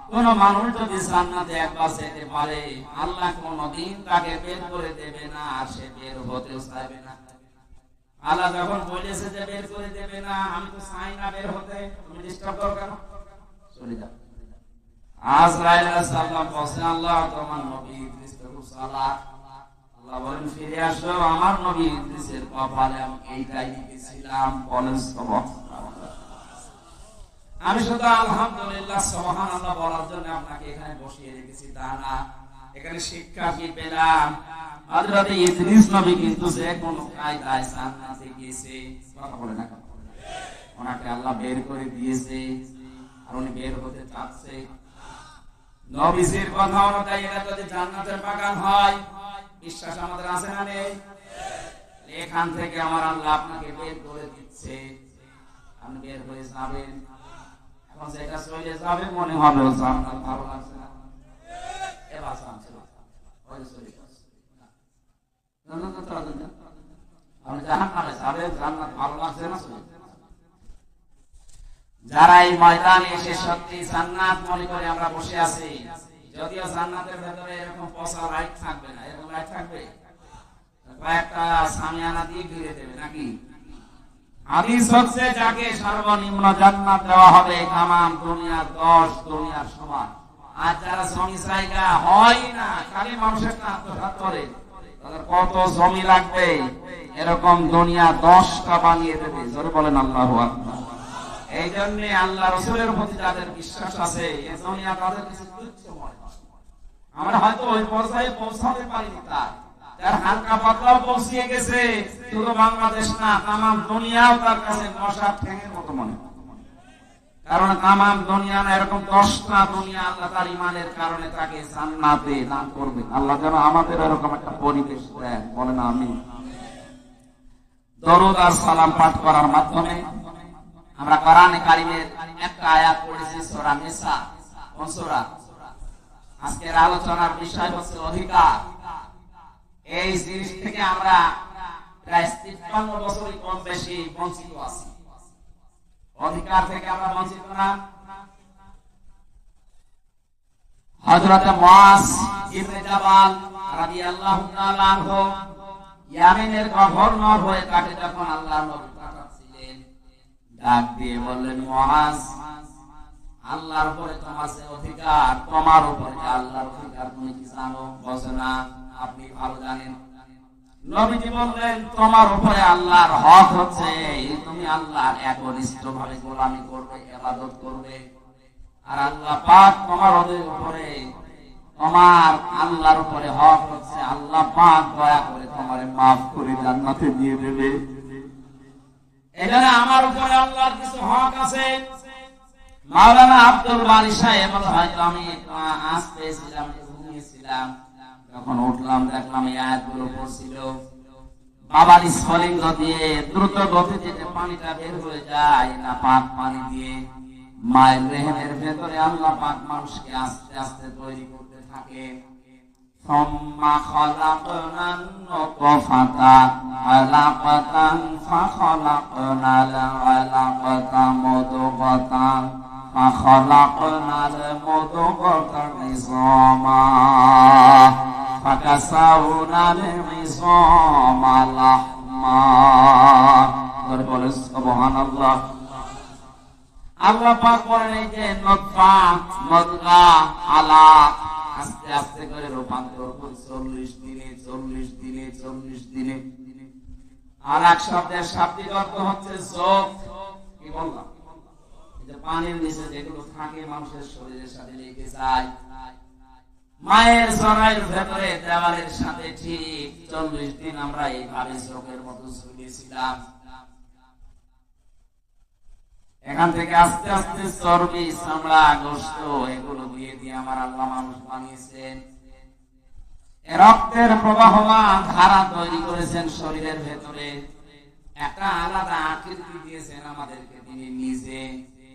কোন মানুষ যদি জান্নাতে একবার যেতে পারে, আল্লাহ কোনদিন তাকে বের করে দেবে না, আর সে বের হতেও চাইবে না। আল্লাহ যখন বলেছে যে বের করে দেবে না, আমি তো চাই না বের হতে, তুমি ডিস্টার্ব করো কেন, চলে যাও। আজরাইল আলাইহিস সালাম বলেন আল্লাহ তোমার নবী ইদ্রিস তো খুব চালাক। আল্লাহ বলেন ফিরে আসো, আমার নবী ইদ্রিসের কপালে আমি এইটাই লিখেছিলাম। বলেন সুবহানাল্লাহ। আমি শুধু আলহামদুলিল্লাহ সুবহানাল্লাহ বলার জন্য আপনাকে এখানে বসিয়ে রেখেছি তা না। এখানে শিক্ষা কি পেলাম, হযরত ইদ্রিস নবী কিন্তু যে কোনো কায়দায় জান্নাতে গিয়েছে, কথা বলে না, ওনাকে আল্লাহ বের করে দিয়েছে আর উনি বের হতে চাচ্ছে। নবীজির কথা অনুযায়ী এটা যদি জান্নাতের বাগান হয়, বিশ্বাস আমাদের আছে না নেই? এখান থেকে আমার আল্লাহ আপনাকে বের করে দিচ্ছে, আপনি বের হয়ে যাবেন। এখন যেটা চলে যাবে মনে হবে জান্নাত ভালো লাগছে না, এবার জানছে ওই চলে যাচ্ছে। আপনি জাহান্নামে যাবেন, জান্নাত ভালো লাগছে না, চলে যাচ্ছে। যারা এই ময়দানে এসে সত্যি জান্নাত মনে করে আমরা বসে আছি, যদিও জান্নাতের ভেতরে এরকম পচা লাইট থাকবে না, এরকম লাইট থাকবে কয়েকটা সামিয়ানা দিয়ে ঘিরে দেবে নাকি। হাদিস হচ্ছে যাকে সর্বনিম্ন জান্নাত দেওয়া হবে তামাম দুনিয়ার 10 দুনিয়ার সমান। আর যারা জমি জায়গা হয় না, খালি মানুষের আত্মসাৎ করে, তাদের কত জমি লাগবে, এরকম দুনিয়া 10টা বানিয়ে দেবে। জোরে বলেন আল্লাহু আকবার। এই জন্য আল্লাহ রাসূলের প্রতি যাদের বিশ্বাস আছে, এই দুনিয়া তাদের কাছে তুচ্ছ মনে হয়। আমরা হয়তো ওই পর্যায়ে পৌঁছাতে পারিনি, তার হালকা পাতলাও পৌঁছিয়ে গেছে। শুধু বাংলাদেশ না, তামাম দুনিয়াও তার কাছে মশার ঠ্যাঙের মতো মনে হয়। কারণ তামাম দুনিয়া না, এরকম 10টা দুনিয়া আল্লাহ তার ঈমানের কারণে তাকে জান্নাতে দান করবে। আল্লাহ যেন আমাদের এরকম একটা পরিবেশ দেন, বলেন আমিন। দরুদ আর সালাম পাঠ করার মাধ্যমে আমরা কোরআনে কারিমের একটা আয়াত পড়েছি, সূরা নিসা। কোন সূরা? আজকের আলোচনার বিষয় হচ্ছে অধিকার। এই জিনিস থেকে আমরা প্রায় 53 বছরই কম বেশি বঞ্চিত আছি। অধিকার থেকে আমরা বঞ্চিত না। হযরত মুআজ ইবনে জাবাল রাদিয়াল্লাহু তাআলা আনহু ইয়ামেনের গভর্নর হয়ে তাকে যখন আল্লাহর নবী পাঠাচ্ছিলেন, ডাক দিয়ে বললেন মুআজ, আল্লাহর উপরে তোমার যে অধিকার, তোমার উপরে আল্লাহর অধিকার তুমি কি জানো? বলছে না, আপনি ভালো জানেন। নবীজি বললেন তোমার উপরে আল্লাহর হক হচ্ছে তুমি আল্লাহর একনিষ্ঠভাবে গোলামি করবে, ইবাদত করবে। আর আল্লাহ পাক তোমার উপরে, তোমার আল্লাহর উপরে হক হচ্ছে আল্লাহ পাক দয়া করে তোমারে maaf করে জান্নাতে দিয়ে দেবে। এখানে আমার উপরে আল্লাহর কিছু হক আছে। মাওলানা আব্দুল বারী সাহেব হয়তো আমি আজ পেয়েছিলাম, ঘুমিয়েছিলাম, তখন উঠলাম, দেখলাম এই আয়াতগুলো পড়ছিল। বাবার স্ফলিঙ্গ দিয়ে দ্রুত গতিতে যে পানিটা বের হয়ে যায়, না পাক পানি দিয়ে মায়ের রেহেমের ভেতরে আল্লাহ পাক মানুষকে আস্তে আস্তে তৈরি করতে থাকে। ثم خلقنا النطفة علقة فخلقنا العلقة مضغة فخلقنا المضغة عظاما فكسونا العظام لحما। বলে সুবহানাল্লাহ। আল্লাহ পাক বলেন এই যে নতফা, মুদগা, আলাক আস্তে আস্তে করে রূপান্তর করে 40 দিনে 40 দিনে 40 দিনে। আর এক শব্দের শাব্দিক অর্থ হচ্ছে চোখ। কি বললাম? যে পানির নিচে যেগুলো থাকে মানুষের শরীরের সাথে লেগে যায়, মায়ের জরায়ুর ভেতরে দেওয়ালের সাথে ঠিক 40 দিন আমরা এইভাবে চোখের মতো ঝুলিয়েছিলাম। এখান থেকে আস্তে আস্তে চর্বি, চামড়া, গোশত এগুলো দিয়ে দিয়ে আমার আল্লাহ মানুষ বানিয়েছেন। রক্তের প্রবাহমান ধারা তৈরি করেছেন শরীরের ভেতরে। একটা আলাদা আকৃতি দিয়েছেন আমাদেরকে তিনি নিজে।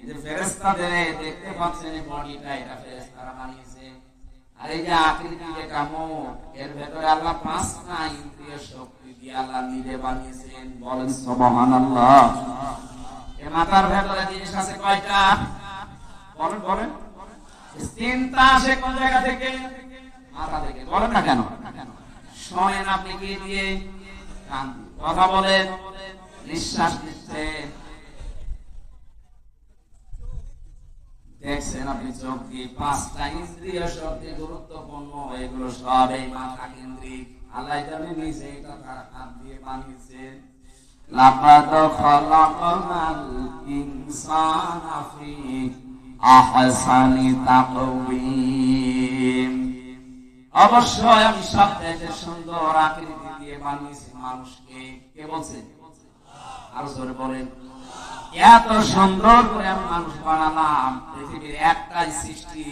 যে ফেরেশতাদের দেখতে পাচ্ছেন বডিটা, এটা ফেরেশতারা বানিয়েছে। আর এই যে আকৃতি, যেটা মুখ, এর ভেতরে আল্লাহ 5টা ইন্দ্রিয় শক্তি দিয়ে আল্লাহ নিজে বানিয়েছেন। বলেন সুবহানাল্লাহ। মাথার ভেতরে জিনিস আছে কয়টা? বলেন বলেন। চিন্তা আসে কোন জায়গা থেকে? মাথা থেকে। বলেন না কেন? শোনেন আপনি কি দিয়ে? কান দিয়ে। কথা বলেন, নিঃশ্বাস নিচ্ছেন, দেখছেন আপনি চোখ দিয়ে। 5টা ইন্দ্রিয় শক্তি গুরুত্বপূর্ণ, এগুলো সব এই মাথা কেন্দ্রিক। আল্লাহ জানে নিজে এটা তার হাত দিয়ে বানিয়েছেন। লাকাদ খালাকনাল ইনসানা ফি আহসানি তাকওয়িম। অবশ্যই আমি সবচেয়ে সুন্দর আকৃতি দিয়ে বানিয়েছি মানুষকে। কে বলছে? আরো জোরে বলেন। এত সুন্দর করে আমি মানুষ বানালাম। পৃথিবীর একটাই সৃষ্টি,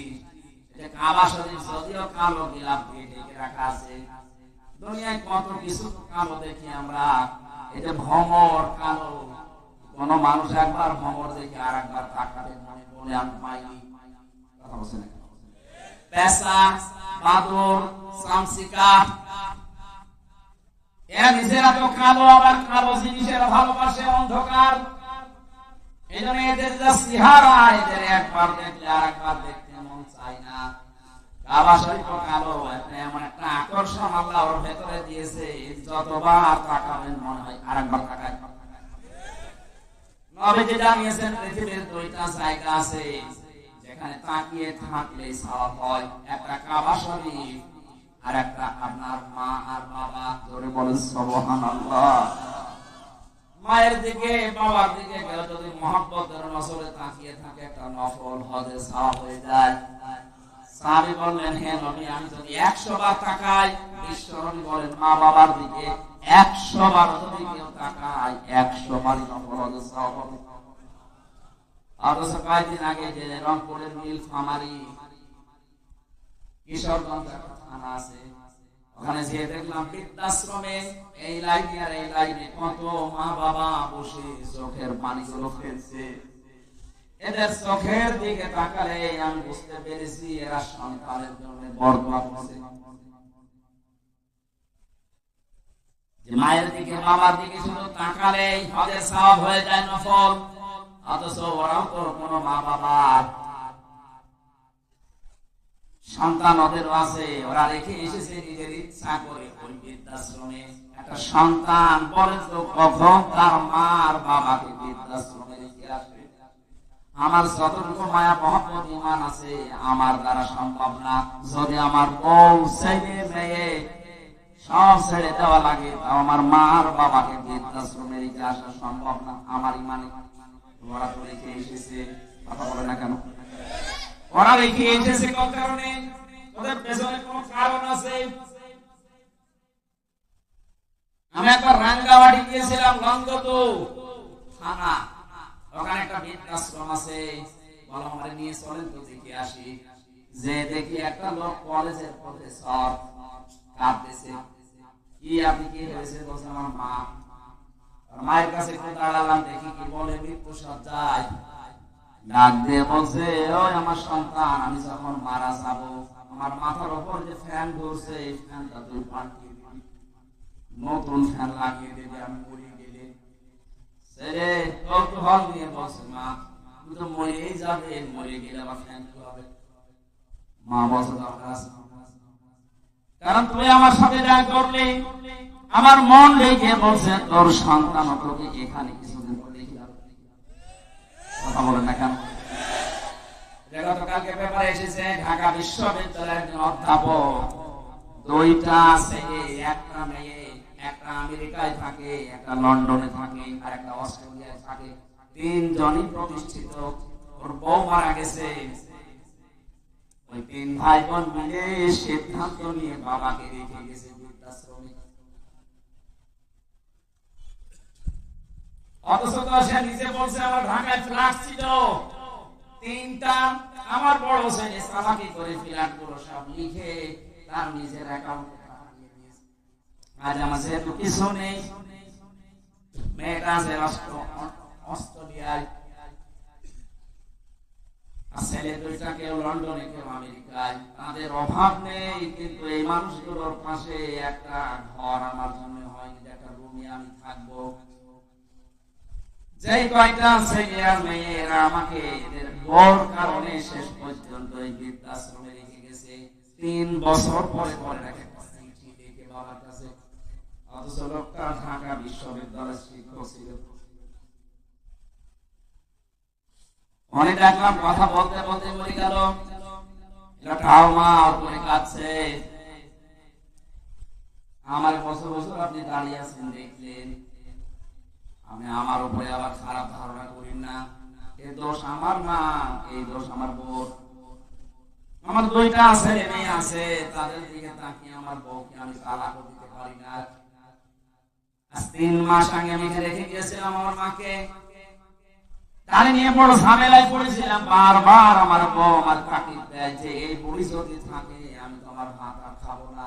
এটা কাবা শরীফ, যদিও কালো গিলাফ দিয়ে ঢেকে রাখা আছে। দুনিয়ায় কত কিছু কালো দেখি আমরা। এই যে ভ্রমর কালো, কোন মানুষ একবার ভ্রমর দেখে আর একবার তাকাবে মনে বলে আমি পাইনি। কথা বলছে না? পেশা, বাদর, সামসিকা, এরা নিজেরা তো কালো, আবার কালো জিনিসের ভালোবাসে, অন্ধকার। এই জন্য এদের যা চেহারা, এদের একবার দেখলে আর একবার দেখতে মন চায় না। কাবা শরীফ কালো, এমন একটা আকর্ষণ আল্লাহ ওর ভেতরে দিয়েছে, যতবার তাকাবেন মনে হয় আর একবার তাকায়। নবীজি জানিয়েছেন পৃথিবীর 2টা জায়গা আছে যেখানে তাকিয়ে থাকলে সওয়াব হয়। একটা কাবা শরীফ, আর একটা আপনার মা আর বাবা। জোরে বলেন সুবহানাল্লাহ। মায়ের দিকে, বাবার দিকে কেউ যদি মহব্বতের নজরে তাকিয়ে থাকে, একটা নফল হজের সওয়াব হয়ে যায়। সাহাবী বললেন, হে নবী, আমি যদি 100 বার তাকাই, বিশ্বনবী বলেন মা বাবার দিকে 100 বার যদি কেউ তাকায়, 100 বারই নফল হজের সওয়াব হবে। অথচ কয়েকদিন আগে যে রংপুরের নীলফামারী কিশোরগঞ্জ একটা থানা আছে, ওখানে যে দেখলাম বৃদ্ধাশ্রমে এই লাইনে আর এই লাইনে কত মা বাবা বসে চোখের পানিগুলো ফেলছে। এদের চোখের দিকে তাকালে আমি বুঝতে পেরেছি এরা সন্তানের জন্য বরদোয়া করছে। যে মায়ের দিকে, বাবার দিকে শুধু তাকালে হজের সওয়াব হয়ে যায় নফল। অথচ ওরাও তো কোনো মা বাবার সন্তান ওদেরও আছে, ওরা রেখে এসেছে নিজের ইচ্ছা করে ওই বৃদ্ধাশ্রমে। একটা সন্তান বলে তো কখন তার মার বাবাকে বৃদ্ধাশ্রমে রেখে আসবে? আমার যতটুকু মায়া মহব্বত ঈমান আছে আমার দ্বারা সম্ভব না। যদি আমার বউ, ছেলে, মেয়ে সব ছেড়ে দেওয়া লাগে, তাও আমার মার বাবাকে বৃদ্ধাশ্রমে রেখে আসা সম্ভব না আমার ঈমানে। ওরা তো রেখে এসেছে। কথা বলে না কেন? ওরা রেখে এসেছে কোন কারণে? ওদের পেছনে কোনো কারণ আছে। আমি একবার রাঙ্গাবাড়ি গিয়েছিলাম, লঙ্গতো থানা, ওখানে একটা বৃদ্ধাশ্রম আছে। বলো আমারে নিয়ে চলেন তো দেখে আসি। যে দেখি একটা লোক কলেজের প্রফেসর, কাঁদতেছে। কি আপনি কি হয়েছে? বলছে আমার মা। মায়ের কাছে একটু দাঁড়ালাম, দেখি কি বলে। মৃত্যু সজ্জায় ডাক দিয়ে বলছে, ওই আমার সন্তান, আমি যখন মারা যাব আমার মাথার উপর যে ফ্যান ঘুরছে এই ফ্যানটা তুই পাল্টিয়ে দিবি, নতুন ফ্যান লাগিয়ে দেবে, আমি মরে গেলে। ছেলে কৌতূহল নিয়ে বলছে, মা তুই তো মরেই যাবে, মরে গেলে আবার ফ্যান কি হবে? মা বলছে, দরকার আছে, কারণ তুই আমার সাথে যা করলে আমার মন রেখে বলছে তোর সন্তান তোকে এখানে কিছুদিন দেখি কথা বলে না কেন? গতকালকে পেপারে এসেছে ঢাকা বিশ্ববিদ্যালয়ের একজন অধ্যাপক, দুইটা ছেলে, একটা মেয়ে, একটা আমেরিকায় থাকে, একটা লন্ডনে থাকে, আর একটা অস্ট্রেলিয়ায় থাকে। তিনজনই প্রতিষ্ঠিত। ওর বউ মারা গেছে। ওই তিন ভাই বোন মিলে সিদ্ধান্ত নিয়ে বাবাকে রেখে গেছে বৃদ্ধাশ্রমে। অথচ তো সে নিজে বলছে আমার ঢাকায় ফ্ল্যাট ছিল তিনটা, আমার বড় ছেলে চালাকি করে ফ্ল্যাট গুলো সব লিখে তার নিজের অ্যাকাউন্টে টাকা দিয়ে দিয়েছে। আজ আমার যেহেতু কিছু নেই, মেয়েটা আছে অস্ট্রেলিয়ায়, আর ছেলে দুইটা কেউ লন্ডনে, কেউ আমেরিকায়। তাদের অভাব নেই, কিন্তু এই মানুষগুলোর পাশে একটা ঘর আমার জন্য হয়নি, একটা রুমে আমি থাকবো। যেই কয়টা ছেলে আর মেয়েরা আমাকে এদের বড় কারণে শেষ পর্যন্ত এই বৃদ্ধাশ্রমে রেখে গেছে। 3 বছর পরে পরে একটা চিঠি লিখে বাবার কাছে। অথচ লোকটা ঢাকা বিশ্ববিদ্যালয়ের শিক্ষক ছিল। অনেক দেখলাম কথা বলতে বলতে মরে গেল। ঠাও মা করে কাঁদছে। আমার বছর বছর আপনি দাঁড়িয়ে আছেন দেখলেন, আমি আমার উপরে আবার খারাপ ধারণা করি না। এই দোষ আমার না, এই দোষ আমার বউ। আমার দুইটা ছেলে মেয়ে আছে, তাদের দিকে তাকিয়ে আমার বউকে আমি তালাক দিতে পারি না। 3 মাস আগে আমি রেখে গিয়েছিলাম আমার মাকে, তারে নিয়ে বড় ঝামেলায় পড়েছিলাম। বারবার আমার বউ আমার তাকিদ দেয় যে এই বুড়ি যদি থাকে আমি তো আমার ভাত আর খাবো না।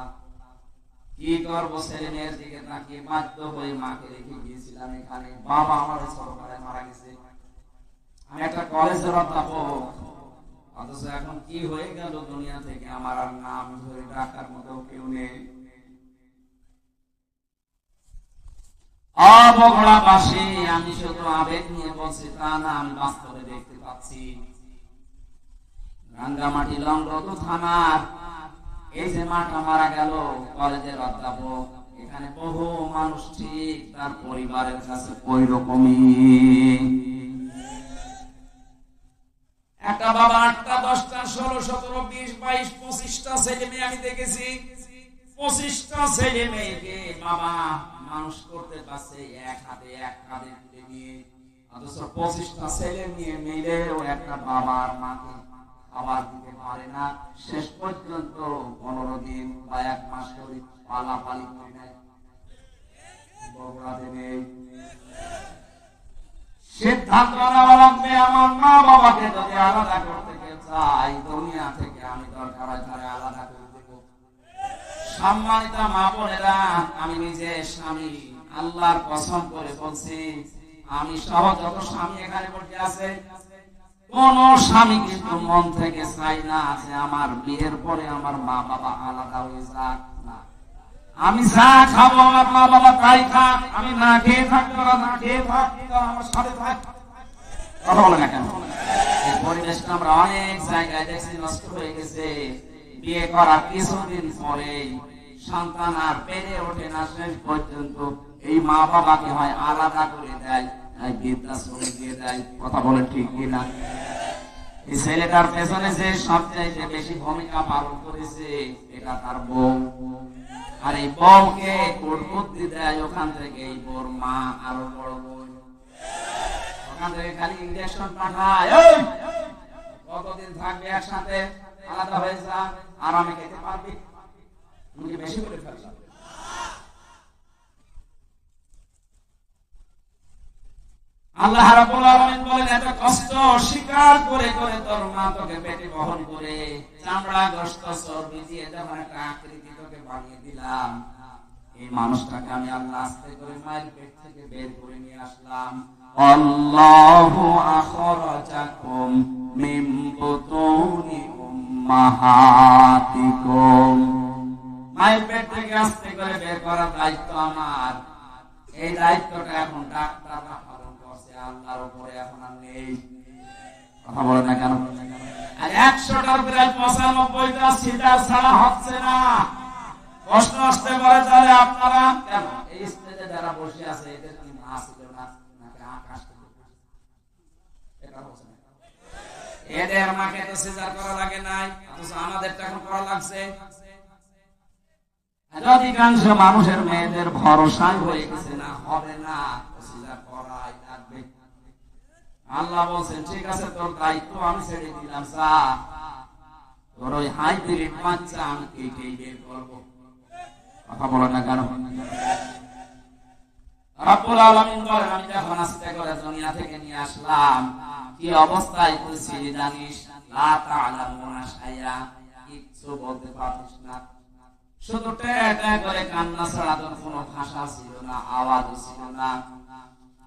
কি করবো? ছেলে মেয়ের দিকে তাকিয়ে বাধ্য হয়ে মাকে রেখে গিয়েছিলাম এখানে। বাবা আমার ছোটবেলায় মারা গেছে। আমি একটা কলেজের অধ্যাপক, অথচ এখন কি হয়ে গেল দুনিয়া থেকে আমার আর নাম ধরে ডাকার মতো কেউ নেই। অবগড়াবাসী, আমি শুধু আবেগ নিয়ে বলছি তা না, আমি বাস্তবে দেখতে পাচ্ছি। রাঙ্গামাটি লংগদু থানার এই যে মাটা মারা গেল কলেজের অধ্যাপক, এখানে বহু মানুষ ঠিক তার পরিবারের কাছে ওই রকমই। একটা বাবা 8টা 10টা 16 17 20 22 25টা ছেলে মেয়ে আমি দেখেছি। 25টা ছেলে মেয়েকে বাবা মানুষ করতে পারছে এক হাতে এক কাঁধে তুলে নিয়ে। অথচ 25টা ছেলে মেয়ে মিলেও একটা বাবার মাকে খাবার দিতে পারে না। শেষ পর্যন্ত 15 দিন বা 1 মাস ধরে পালাপালি করে নেয়। বগুড়াতে নেই। সিদ্ধান্ত নেওয়া লাগবে, আমার মা বাবাকে যদি আলাদা করতে চাই দুনিয়া থেকে, আমি দরকার হয় তারা আলাদা করে দেব। সম্মানিত মা বোনেরা, আমি নিজে স্বামী, আল্লাহর কসম করে বলছি, আমি সহ যত স্বামী এখানে বসে আছে, কোন স্বামী কিন্তু মন থেকে চাই না যে আমার বিয়ের পরে আমার মা বাবা আলাদা হয়ে যাক। না, আমি যা খাবো আমার মা বাবা তাই খাক, আমি না খেয়ে থাকতে না খেয়ে থাক, আমার সাথে থাক। কথা বলে না কেন? এই পরিবেশটা আমরা অনেক জায়গায় দেখছি নষ্ট হয়ে গেছে। বিয়ে করার কিছুদিন পরে সন্তান আর পেরে ওঠে না, শেষ পর্যন্ত এই মা বাবাকে হয় আলাদা করে দেয়, বৃদ্ধাশ্রমে দিয়ে দেয়। কথা বলেন ঠিক কিনা? এই ছেলেটার পেছনে যে সবচাইতে বেশি ভূমিকা পালন করেছে এটা তার বউ। আর এই বউকে কোট বুদ্ধি দেয় ওখান থেকে এই বউর মা আরো বড় বউ, ওখান থেকে খালি ইনজেকশন পাঠায়, কতদিন থাকবে একসাথে, আলাদা হয়ে যা, আরামে খেতে পারবি। তুমি বেশি করে ফেললাম। আল্লাহ রাব্বুল আলামিন বলেন এত কষ্ট স্বীকার করে করে তোর মা তোকে পেটে বহন করে চামড়া গোশত চর্বি দিয়ে যখন একটা আকৃতি তোকে বানিয়ে দিলাম, এই মানুষটাকে আমি আল্লাহ আস্তে করে মায়ের পেট থেকে বের করে নিয়ে আসলাম। আল্লাহু আখরাজাকুম মিন বুতুনি উম্মাহাতিকুম, মায়ের পেট থেকে আস্তে করে বের করার দায়িত্ব আমার। এই দায়িত্বটা এখন ডাক্তাররা পালন করছে, আল্লাহর উপরে এখন আর নেই। কথা বলে না কেন? আর 100টার প্রায় 95টা সিটার ছাড়া হচ্ছে না। প্রশ্ন আসতে পারে তাহলে আপনারা কেন এই স্টেজে যারা বসে আছে এদের কি মা ছিল না, নাকি আকাশ থেকে? এটা হচ্ছে না, এদের মাকে তো সিজার করা লাগে নাই, অথচ আমাদেরটা এখন করা লাগছে। অধিকাংশ মানুষের মেয়েদের ভরসায় হয়ে গেছে না, হবে না, সিজার করাই লাগবে। আল্লাহ বলছেন ঠিক আছে তোর দায়িত্ব আমি ছেড়ে দিলাম, তোর ওই হাইব্রিড বাচ্চা আমি কেটে বের করবো। কথা বলো না কেন? রব্বুল আলামিন বলেন আমি যখন আস্তে করে দুনিয়া থেকে নিয়ে আসলাম কি অবস্থায় তুই ছিলি জানিস? লা তা'লামুনা শাইআ, কিচ্ছু বলতে পারিস না, শুধু টেটা করে কান্না ছাড়া তোর কোনো ভাষা ছিল না, আওয়াজ ছিল না।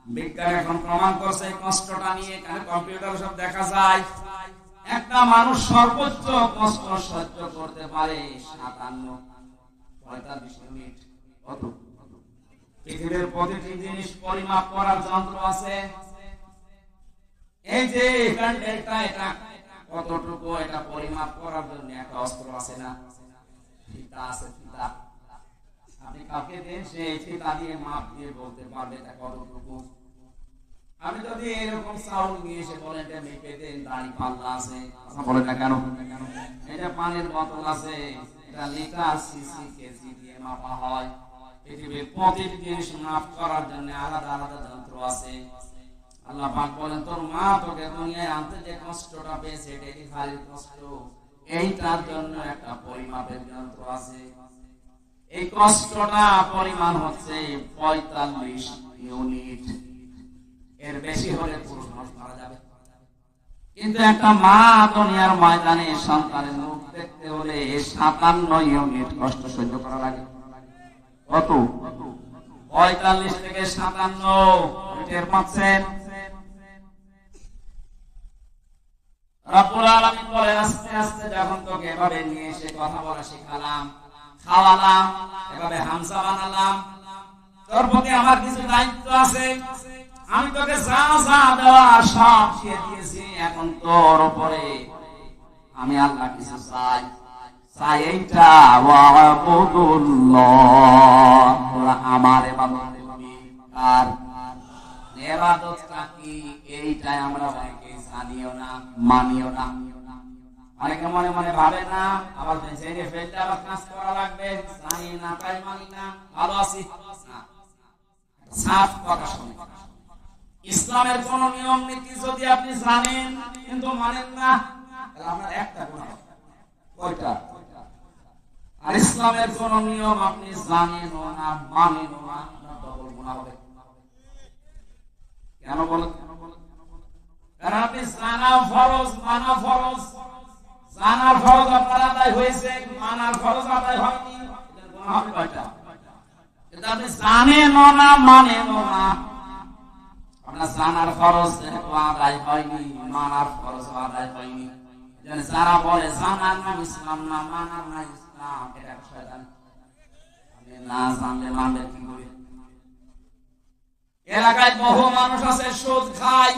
বিজ্ঞান এখন প্রমাণ করছে এই কষ্টটা নিয়ে, কারণ কম্পিউটার সব দেখা যায়, একটা মানুষ সর্বোচ্চ কষ্ট সহ্য করতে পারে 45 মিনিট। কত? পৃথিবীর প্রতিটি জিনিস পরিমাপ করার যন্ত্র আছে। এই যে এটা কতটুকু, এটা পরিমাপ করার জন্য একটা অস্ত্র আছে না, ফিতা আছে, ফিতা। আপনি কাউকে দেন, সে ফিতা দিয়ে মাপ দিয়ে বলতে পারবে এটা কতটুকু। আমি যদি এরকম চাউল নিয়ে এসে বলেন এটা মেপে দেন, দাড়ি পাল্লা আছে, বলেন না কেন? এটা পানির বোতল আছে, এটা লিটার সিসি কেজি দিয়ে মাপা হয়। পৃথিবীর প্রতিটি জিনিস মাপ করার জন্য আলাদা আলাদা যন্ত্র আছে। আল্লাহ পাক বলেন তোর মা তোকে দুনিয়ায় আনতে যে কষ্টটা পেয়েছে, ডেলিভারির কষ্ট, এইটার জন্য একটা পরিমাপের যন্ত্র আছে। এই কষ্টটা পরিমাণ হচ্ছে 45 ইউনিট, এর বেশি হলে পুরুষ মানুষ মারা যাবে। কিন্তু একটা মা দুনিয়ার ময়দানে সন্তানের মুখ দেখতে হলে 57 ইউনিট কষ্ট সহ্য করা লাগে। কত? 45 থেকে 57, টের পাচ্ছেন? রব্বুল আলামিন বলে আস্তে আস্তে যখন তোকে এভাবে নিয়ে এসে কথা বলা শেখালাম, খাওয়ালাম, এভাবে হামসা বানালাম, তোর প্রতি আমার কিছু দায়িত্ব আছে। আমি তোকে যা যা দেওয়ার সব দিয়ে দিয়েছি, এখন তোর উপরে আমি আল্লাহ কিছু চাই। চাই এইটা, ওয়াবুদুল্লাহ, তোরা আমার ইবাদত করবি। আর ইবাদতটা কি, এইটাই আমরা অনেকে জানিও না, মানিও না। অনেকে মনে মনে ভাবে না, আবার জেনে ফেলতে আবার কাজ করা লাগবে, জানি না তাই মানি না, ভালো আছি না। সাফ কথা শুনে, ইসলামের কোন নিয়ম নীতি যদি আপনি জানেন কিন্তু মানেন না, তাহলে আপনার একটা গুনাহ। কয়টা? আর ইসলামের কোন নিয়ম আপনি জানেন না, মানেন না, ডবল গুনাহ হবে। কেন বলেন? কারণ আপনি জানা ফরজ, মানা ফরজ। জানার ফরজ আপনার আদায় হয়েছে, মানার ফরজ আদায় হয়নি, এটার গুনাহ হবে কয়টা? এটা আপনি জানেন না, মানেন না। আপনার জানার ফরজ যেহেতু আদায় হয়নি, মানার ফরজ আদায় হয়নি। যারা বলে জানার নাম ইসলাম না, মানার নাম ইসলাম, এটা শয়তান। আপনি না জানলে মানবেন কি করে? এলাকায় বহু মানুষ আছে সুদ খায়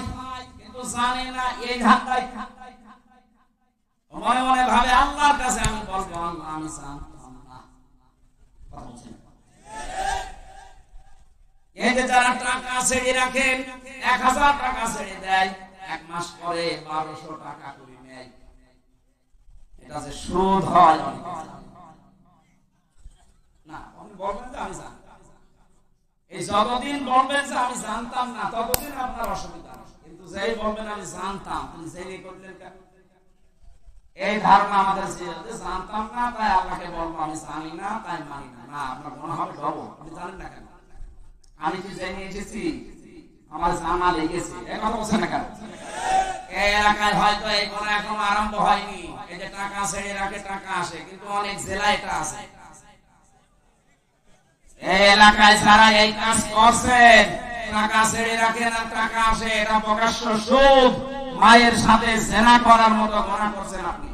কিন্তু জানে না, এই ধান্দায় মনে মনে ভাবে আল্লাহর কাছে আমি বলবো আল্লাহ আমি জানতাম না। এই যে যারা টাকা ছেড়ে রাখেন, 1000 টাকা ছেড়ে দেয়, 1 মাস পরে 1200 টাকা করে নেয়, এটা যে সুদ হয় না। আপনি বলবেন যে আমি জানতাম, এই যতদিন বলবেন যে আমি জানতাম না ততদিন আপনার অসুবিধা, কিন্তু যেই বলবেন আমি জানতাম, আপনি যেই করলেন কেন? এই ধারণা আমাদের ছিল যে জানতাম না তাই আল্লাহকে বলবো আমি জানি না তাই মানি না। না, আপনার মনে হবে ডবল। আপনি জানেন না কেন? আমি কি জেনে এসেছি? আমার জানা লেগেছে, এই কথা বলছেন না কেন? এই এলাকায় হয়তো এই কোন এখন আরম্ভ হয়নি, এই যে টাকা ছেড়ে রাখে টাকা আসে, কিন্তু অনেক জেলায় এটা আছে। এই এলাকায় যারা এই কাজ করছেন, টাকা ছেড়ে রাখেন আর টাকা আসে, এটা প্রকাশ্য সুদ, মায়ের সাথে জেনা করার মতো গুনাহ করছেন আপনি।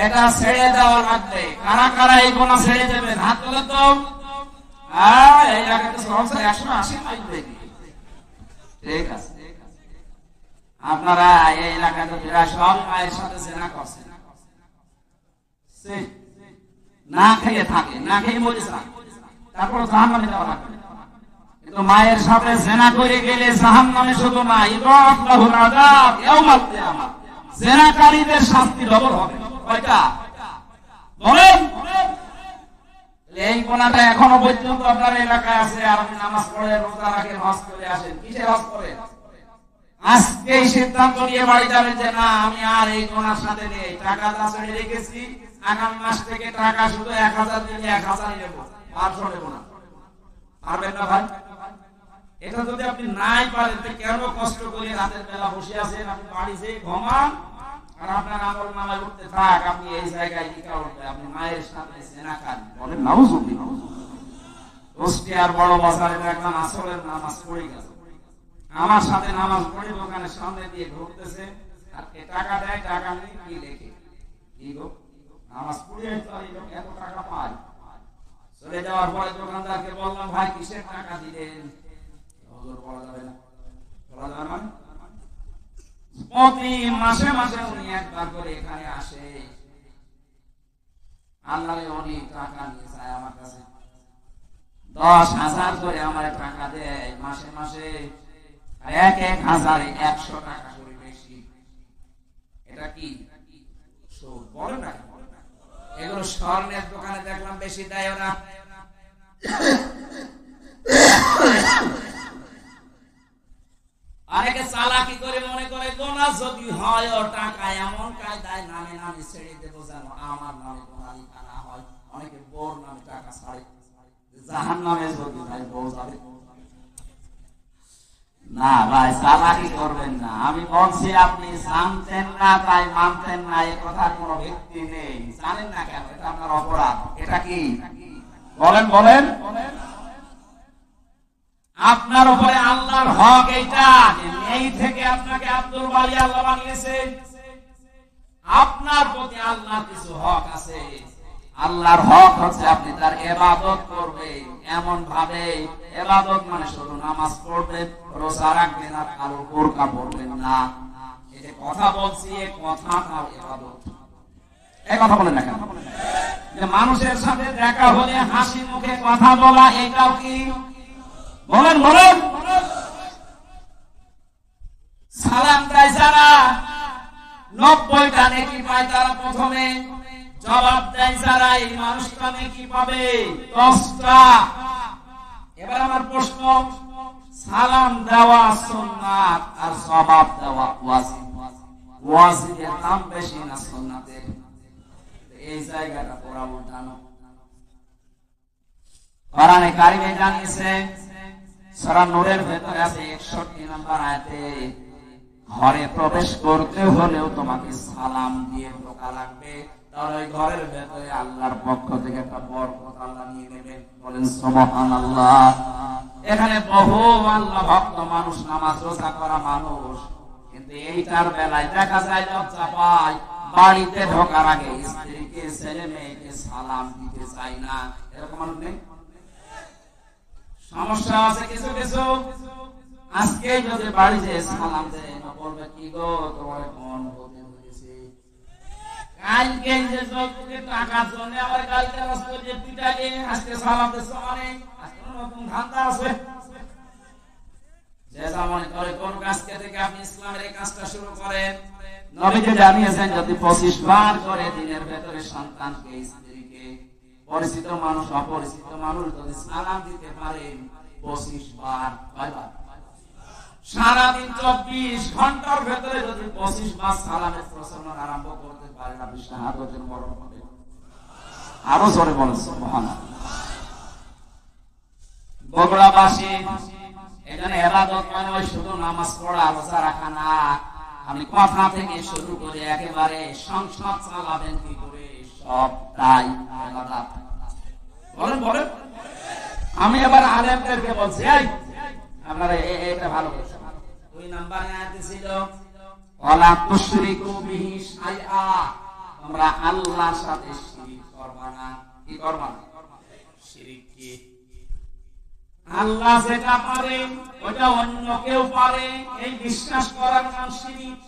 এটা ছেড়ে দেওয়া লাগবে। কারা কারা এই গুনাহ ছেড়ে দেবেন হাত তোলেন তো। এই এলাকাতে সহজে 180 মাইল দেখি। ঠিক আছে, আপনারা এই এলাকাতে সব মায়ের সাথে জেনা করছেন, না খেয়ে থাকে, না খেয়ে মরিস না, তারপর জাহান্নামে যাওয়া লাগবে। কিন্তু মায়ের সাথে জেনা করে গেলে জাহান্নামে শুধু না, ইবাদুল আযাব ইয়াউমাল কিয়ামাহ, জেনাকারীদের শাস্তি ডবল হবে। কয়টা বলেন? এই কোনাটা এখনো পর্যন্ত আপনার এলাকায় আছে, আর আপনি নামাজ পড়ে রোজা রাখেন, হজ করে আসেন। কিসের হজ করেন? আজকে সিদ্ধান্ত নিয়ে বাড়ি যাবেন যে না, আমি আর এই কোনার সাথে নেই, টাকা ছেড়ে রেখেছি, আগামী মাস থেকে টাকা শুধু 1000 দিলে 1000 নেব, 500 নেব না। পারবেন না ভাই? এটা যদি আপনি নাই পারেন, তো কেন কষ্ট করে রাতের বেলা বসে আছেন? আপনি বাড়ি যেয়ে ঘুমান, আর আপনার আমল নামায় উঠতে থাক, আপনি এই জায়গায় লিখা উঠবে আপনি মায়ের সাথে জেনাকারী। বলেন নাউজুবিল্লাহ। কুষ্টিয়ার বড় বাজারে দেখলাম আসরের নামাজ পড়ে গেছে, আমার সাথে নামাজ পড়ে দোকানের সামনে দিয়ে ঘুরতেছে, আর টাকা দেয়, টাকা নেই, কি লেখে কি গো নামাজ পড়ে এত টাকা পায়। চলে যাওয়ার পরে দোকানদারকে বললাম, ভাই কিসের টাকা দিলেন? হুজুর বলা যাবে না। বলা যাবে না? প্রতি মাসে মাসে উনি একবার করে এখানে আসে, আল্লাহরে অনেক টাকা নিয়ে যায় আমার কাছে, 10,000 করে আমার টাকা দেয় মাসে মাসে, আর 1,000 100 টাকা করে বেশি। এটা কি সুদ? বলে না এগুলো স্বর্ণের দোকানে দেখলাম বেশি দেয় ওরা। অনেকে চালাকি করে মনে করে গোনা যদি হয় ও টাকা এমন কায়দায় নামে নামে ছেড়ে দেবো যেন আমার নামে গোনা লিখা না হয়। অনেকে বোর নামে টাকা ছাড়ে, জাহান্নামে যদি ভাই বউ যাবে না। ভাই চালাকি করবেন না। আমি বলছি আপনি জানতেন না তাই মানতেন না, এ কথার কোনো ভিত্তি নেই। জানেন না কেন? এটা আপনার অপরাধ। এটা কি বলেন? বলেন আপনার উপরে আল্লাহর হক এইটা, এই থেকে আপনাকে আব্দুল বালি আল্লাহ বানিয়েছেন। আপনার প্রতি আল্লাহর কিছু হক আছে। আল্লাহর হক হচ্ছে আপনি তার ইবাদত করবেন এমন ভাবে, ইবাদত মানে শুধু নামাজ পড়বেন, রোজা রাখবেন, আর কালো বোরকা পরবেন না। এই যে কথা বলছি, এই কথাটাও ইবাদত। এই কথা বলেন না কেন? যে মানুষের সাথে দেখা হলে হাসি মুখে কথা বলা, এটাও কি? বলেন বলেন। সালাম দেয় যারা 90টা নেকি পায়, তারা প্রথমে জবাব দেয় যারা, এই মানুষটা নেকি পাবে 10টা। এবার আমার প্রশ্ন, সালাম দেওয়া সুন্নাত আর জবাব দেওয়া ওয়াজিব, ওয়াজিবের দাম বেশি না সুন্নাতের? এই জায়গাটা পুরা উল্টানো। কোরআনে কারিমে জানিয়েছে, সূরা নূরের ভেতরে আছে 61 নম্বর আয়াতে, ঘরে প্রবেশ করতে হলেও তোমাকে সালাম দিয়ে ঢোকা লাগবে, তাহলে ওই ঘরের ভেতরে আল্লাহর পক্ষ থেকে একটা বরকত আল্লাহ নিয়ে নেবেন। বলেন সুবহানাল্লাহ। এখানে বহু আল্লাহ ভক্ত মানুষ, নামাজ রোজা করা মানুষ, কিন্তু এইটার বেলায় দেখা যায় লজ্জা পায়, বাড়িতে ঢোকার আগে স্ত্রীকে ছেলে মেয়েকে সালাম দিতে চায় না। এরকম মানুষ নেই? সমস্যা আছে কিছু কিছু। আজকে যদি বাড়ি যেয়ে সালাম দেয়, বলবে কি গো তোমার কোন বলে হয়েছে, কালকে যে যৌতুকের টাকার জন্য আমার কালকে রাস্তায় যে পিটালে আজকে সালাম দিচ্ছে, মানে আজকে নতুন ধান্দা আছে। যে মনে করে কোন কাজ থেকে আপনি ইসলামের এই কাজটা শুরু করেন, নবীজি জানিয়েছেন যদি 25 বার করে দিনের ভেতরে সন্তানকে, স্ত্রীকে, পরিচিত মানুষ অপরিচিত মানুষ যদি সালাম দিতে পারেন 25 বার, কয়বার? সারাদিন 24 ঘন্টার ভেতরে যদি 25 বার সালামের প্রচলন আরম্ভ করতে পারেন, আপনি শাহাদাতের মরণ হবে। আরো জোরে বলেন সুবহানাল্লাহ। বগুড়াবাসী এখানে ইবাদত মানে ওই শুধু নামাজ পড়া রোজা রাখা না, আপনি কথা থেকে শুরু করে একেবারে সংসার চালাবেন কি করে সবটাই ইবাদত। বলেন বলেন। আমি এবার আলেমদেরকে বলছি, এই আপনারা এটা ভালো করে শুনুন। 2 নম্বরে আয়াতে ছিল ওয়ালা তুশরিকু বিহি শাইআ, তোমরা আল্লাহর সাথে শিরক করবা না। কি করবা না? শিরক কি? আল্লাহ যেটা পারে ওটা অন্য কেউ পারে, এই বিশ্বাস করার নাম শিরক।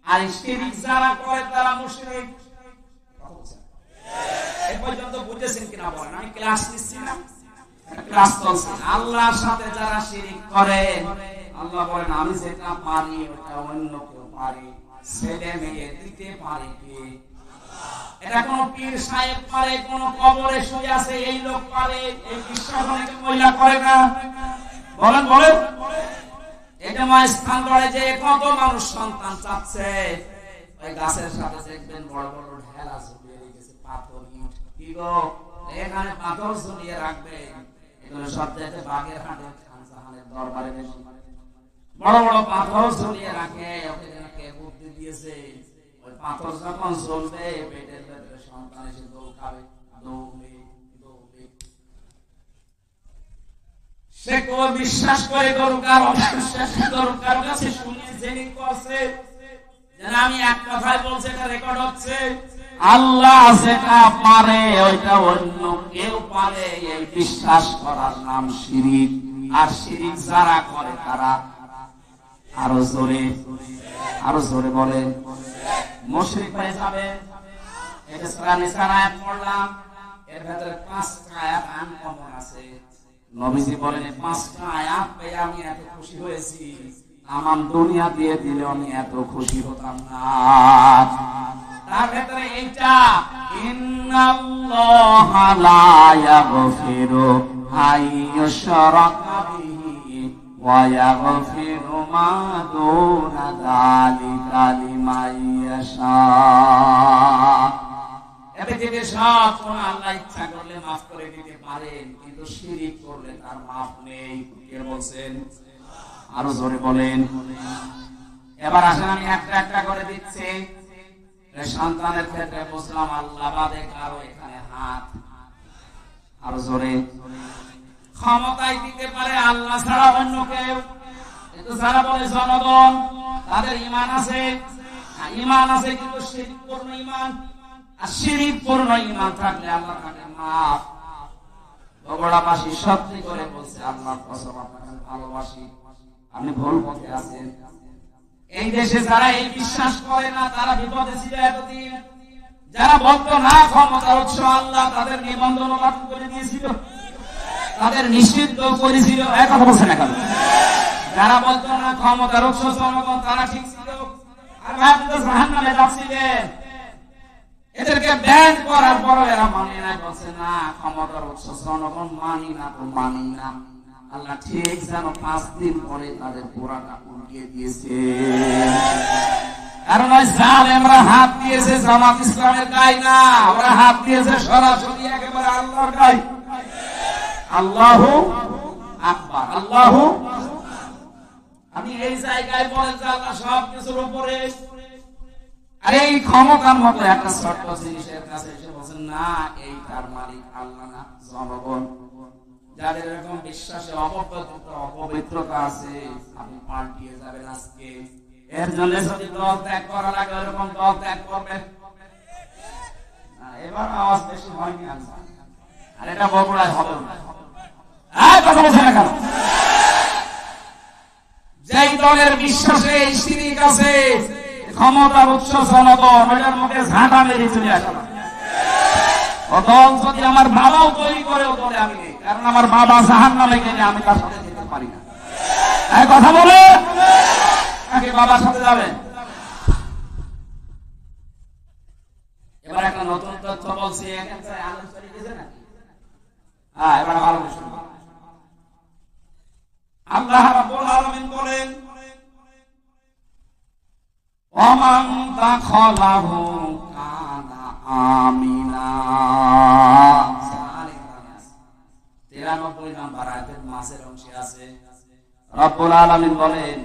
আর শিরক যারা করে তারা মুশরিক। এই পর্যন্ত বুঝেছেন কিনা বলেন? আমি ক্লাস নিচ্ছি না, ক্লাস চলছে। আল্লাহর সাথে যারা শিরক করে, আল্লাহ বলেন আমি যেটা পারি ওটা অন্য কেউ পারে। ছেলে মেয়ে দিতে পারে কে? এটা কোন পীর সাহেব পারে, কোন কবরে শুয়ে আছে এই লোক পারে? এই বিশ্বাস অনেকে মহিলা করে না। বলেন বলেন। এটা মা স্থান করে যে কত মানুষ সন্তান চাচ্ছে, ওই গাছের সাথে দেখবেন বড় বড় ঢেলা ঝুলিয়ে রেখেছে, পাথর ইট। কি গো, এখানে পাথর ঝুলিয়ে রাখবে, এগুলো সব জায়গায় বাগের হাটে খান জাহানের দরবারে বেশি বড় বড় পাথর ঝুলিয়ে রাখে। ওকে বুদ্ধি দিয়েছে, ওই পাথর যখন ঝুলবে পেটের ভেতরে সন্তান এসে দৌড় খাবে, দৌড়ে দৌড়ে। সে কেউ বিশ্বাস করে করুক আর অবিশ্বাস করুক, কার কাছে শুনে জেনে করছে। যেন আমি এক কথায় বলছি, এটা রেকর্ড হচ্ছে। আল্লাহ যেটা পারে ওইটা অন্য কেউ পারে, এই বিশ্বাস করার নাম শিরক। আর শিরক যারা করে তারা আরো জোরে, আরো জোরে বলে মুশরিক হয়ে যাবে। এটা সূরা নিসার আয়াত পড়লাম, এর ভিতরে 5টা আয়াত আনকমন আছে। নবীজি বলেন 5টা আয়াত পেয়ে আমি এত খুশি হয়েছি, আমার দুনিয়া দিয়ে দিলে আমি এত খুশি হতাম না। তার ভিতরে এইটা, ইন্নাল্লাহা লা ইয়াগফিরু আইয়ুশরাকা বিহি ওয়া ইয়াগফিরু মা দুনা যালিকা লিমান ইয়াশা। এতে থেকে সব কোন আল্লাহ ইচ্ছা করলে মাফ করে দিতে পারেন, কিন্তু শিরক করলে তার মাফ নেই। কে বলছেন? আরো জোরে বলেন। এবার আসেন আমি একটা একটা করে দিচ্ছি। সন্তানের ক্ষেত্রে বুঝলাম আল্লাহ বাদে কারো এখানে হাত। আরো জোরে। ক্ষমতায় দিতে পারে আল্লাহ ছাড়া অন্য কেউ, কিন্তু যারা বলে জনগণ তাদের ঈমান আছে, ঈমান আছে কিন্তু শিরক পূর্ণ ঈমান। আর শিরক পূর্ণ ঈমান থাকলে আল্লাহ তাকে মাফ। বগুড়াবাসী সত্যি করে বলছে আল্লাহর কসম আপনাকে ভালোবাসি, আপনি ভুল পথে আছেন। এই দেশে যারা এই বিশ্বাস করে না তারা বিপদে ছিল এতদিন। যারা বলতো না ক্ষমতার উৎস আল্লাহ, তাদের নিবন্ধন বাতিল করে দিয়েছিল, তাদের নিষিদ্ধ করেছিল। এক কথা বলছে না কেন? যারা বলতো না ক্ষমতার উৎস জনগণ, তারা ঠিক ছিল। আর আপনি তো জাহান্নামে যাচ্ছিলেন। এদেরকে ব্যান করার পরও এরা মানে না, বলছে না ক্ষমতার উৎস জনগণ, মানি না তো মানি না। আল্লাহ ঠিক যেন 5 দিন পরে তাদের পুরাটা উল্টিয়ে দিয়েছে। কারণ ওই জালেমরা হাত দিয়েছে জামাত ইসলামের গায়ে না, ওরা হাত দিয়েছে সরাসরি একেবারে আল্লাহর গায়ে। আল্লাহু আকবার, আল্লাহু। আপনি এই জায়গায় বলেন যে আল্লাহ সব কিছুর উপরে, আর এই ক্ষমতার মতো একটা ছোট্ট জিনিসের কাছে এসে বলছেন না এইটার মালিক আল্লাহ না জনগণ। যাদের এরকম বিশ্বাসে অপবিত্রতা আছে, আপনি পাল্টিয়ে যাবেন আজকে। এর জন্য যদি দল ত্যাগ করা লাগে এরকম দল ত্যাগ করবেন। এবার আওয়াজ বেশি হয়নি, আর এটা বগুড়ায় হবে না। কথা বলছেন না কেন? যেই দলের বিশ্বাসে এই শিরক আছে, ক্ষমতার উৎস জনগণ, ওটার মধ্যে ঝাঁটা মেরে চলে আসা। ও দল যদি আমার বাবাও তৈরি করে, ও দলে আমি নেই, কারণ আমার বাবা জাহান্নামে গেলে আমি তার সাথে যেতে পারি না। এই কথা বলে নাকি বাবার সাথে যাবে? এবার একটা নতুন তথ্য বলছি, এবার ভালো শুনুন। আল্লাহ রাব্বুল আলামিন বলেন ওমান দাখালাহু কানা আমিনা। 93 নম্বর আয়াতের মাঝের অংশে আছে রাব্বুল আলামিন বলেন,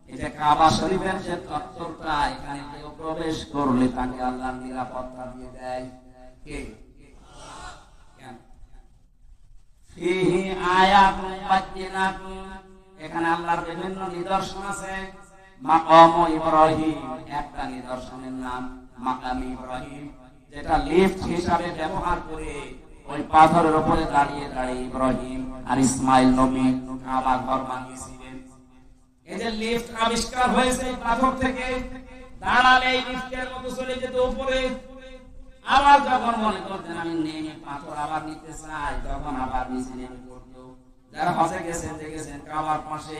এই যে কাবা শরীফের যে চত্বরটা, এখানে কেউ প্রবেশ করলে তাকে আল্লাহ নিরাপত্তা দিয়ে দেয়। কে? কেন? ফিহি আয়াতুন বায়্যিনাতুন, এখানে আল্লাহর বিভিন্ন নিদর্শন আছে। মাকাম ইব্রাহিম, একটা নিদর্শনের নাম মাকাম ইব্রাহিম, যেটা লিফট হিসাবে ব্যবহার করে ওই পাথরের উপরে দাঁড়িয়ে দাঁড়িয়ে ইব্রাহিম আর ইসমাইল নবী কাবা ঘর বানিয়েছিলেন। এই যে লিফট আবিষ্কার হয়েছে এই পাথর থেকে, দাঁড়ালে এই লিফটের মতো চলে যেত উপরে। আবার যখন মনে করতেন আমি নেমে পাথর আবার নিতে চাই, তখন আবার নিচে নেমে পড়তো। যারা হজে গেছেন দেখেছেন কাবার পাশে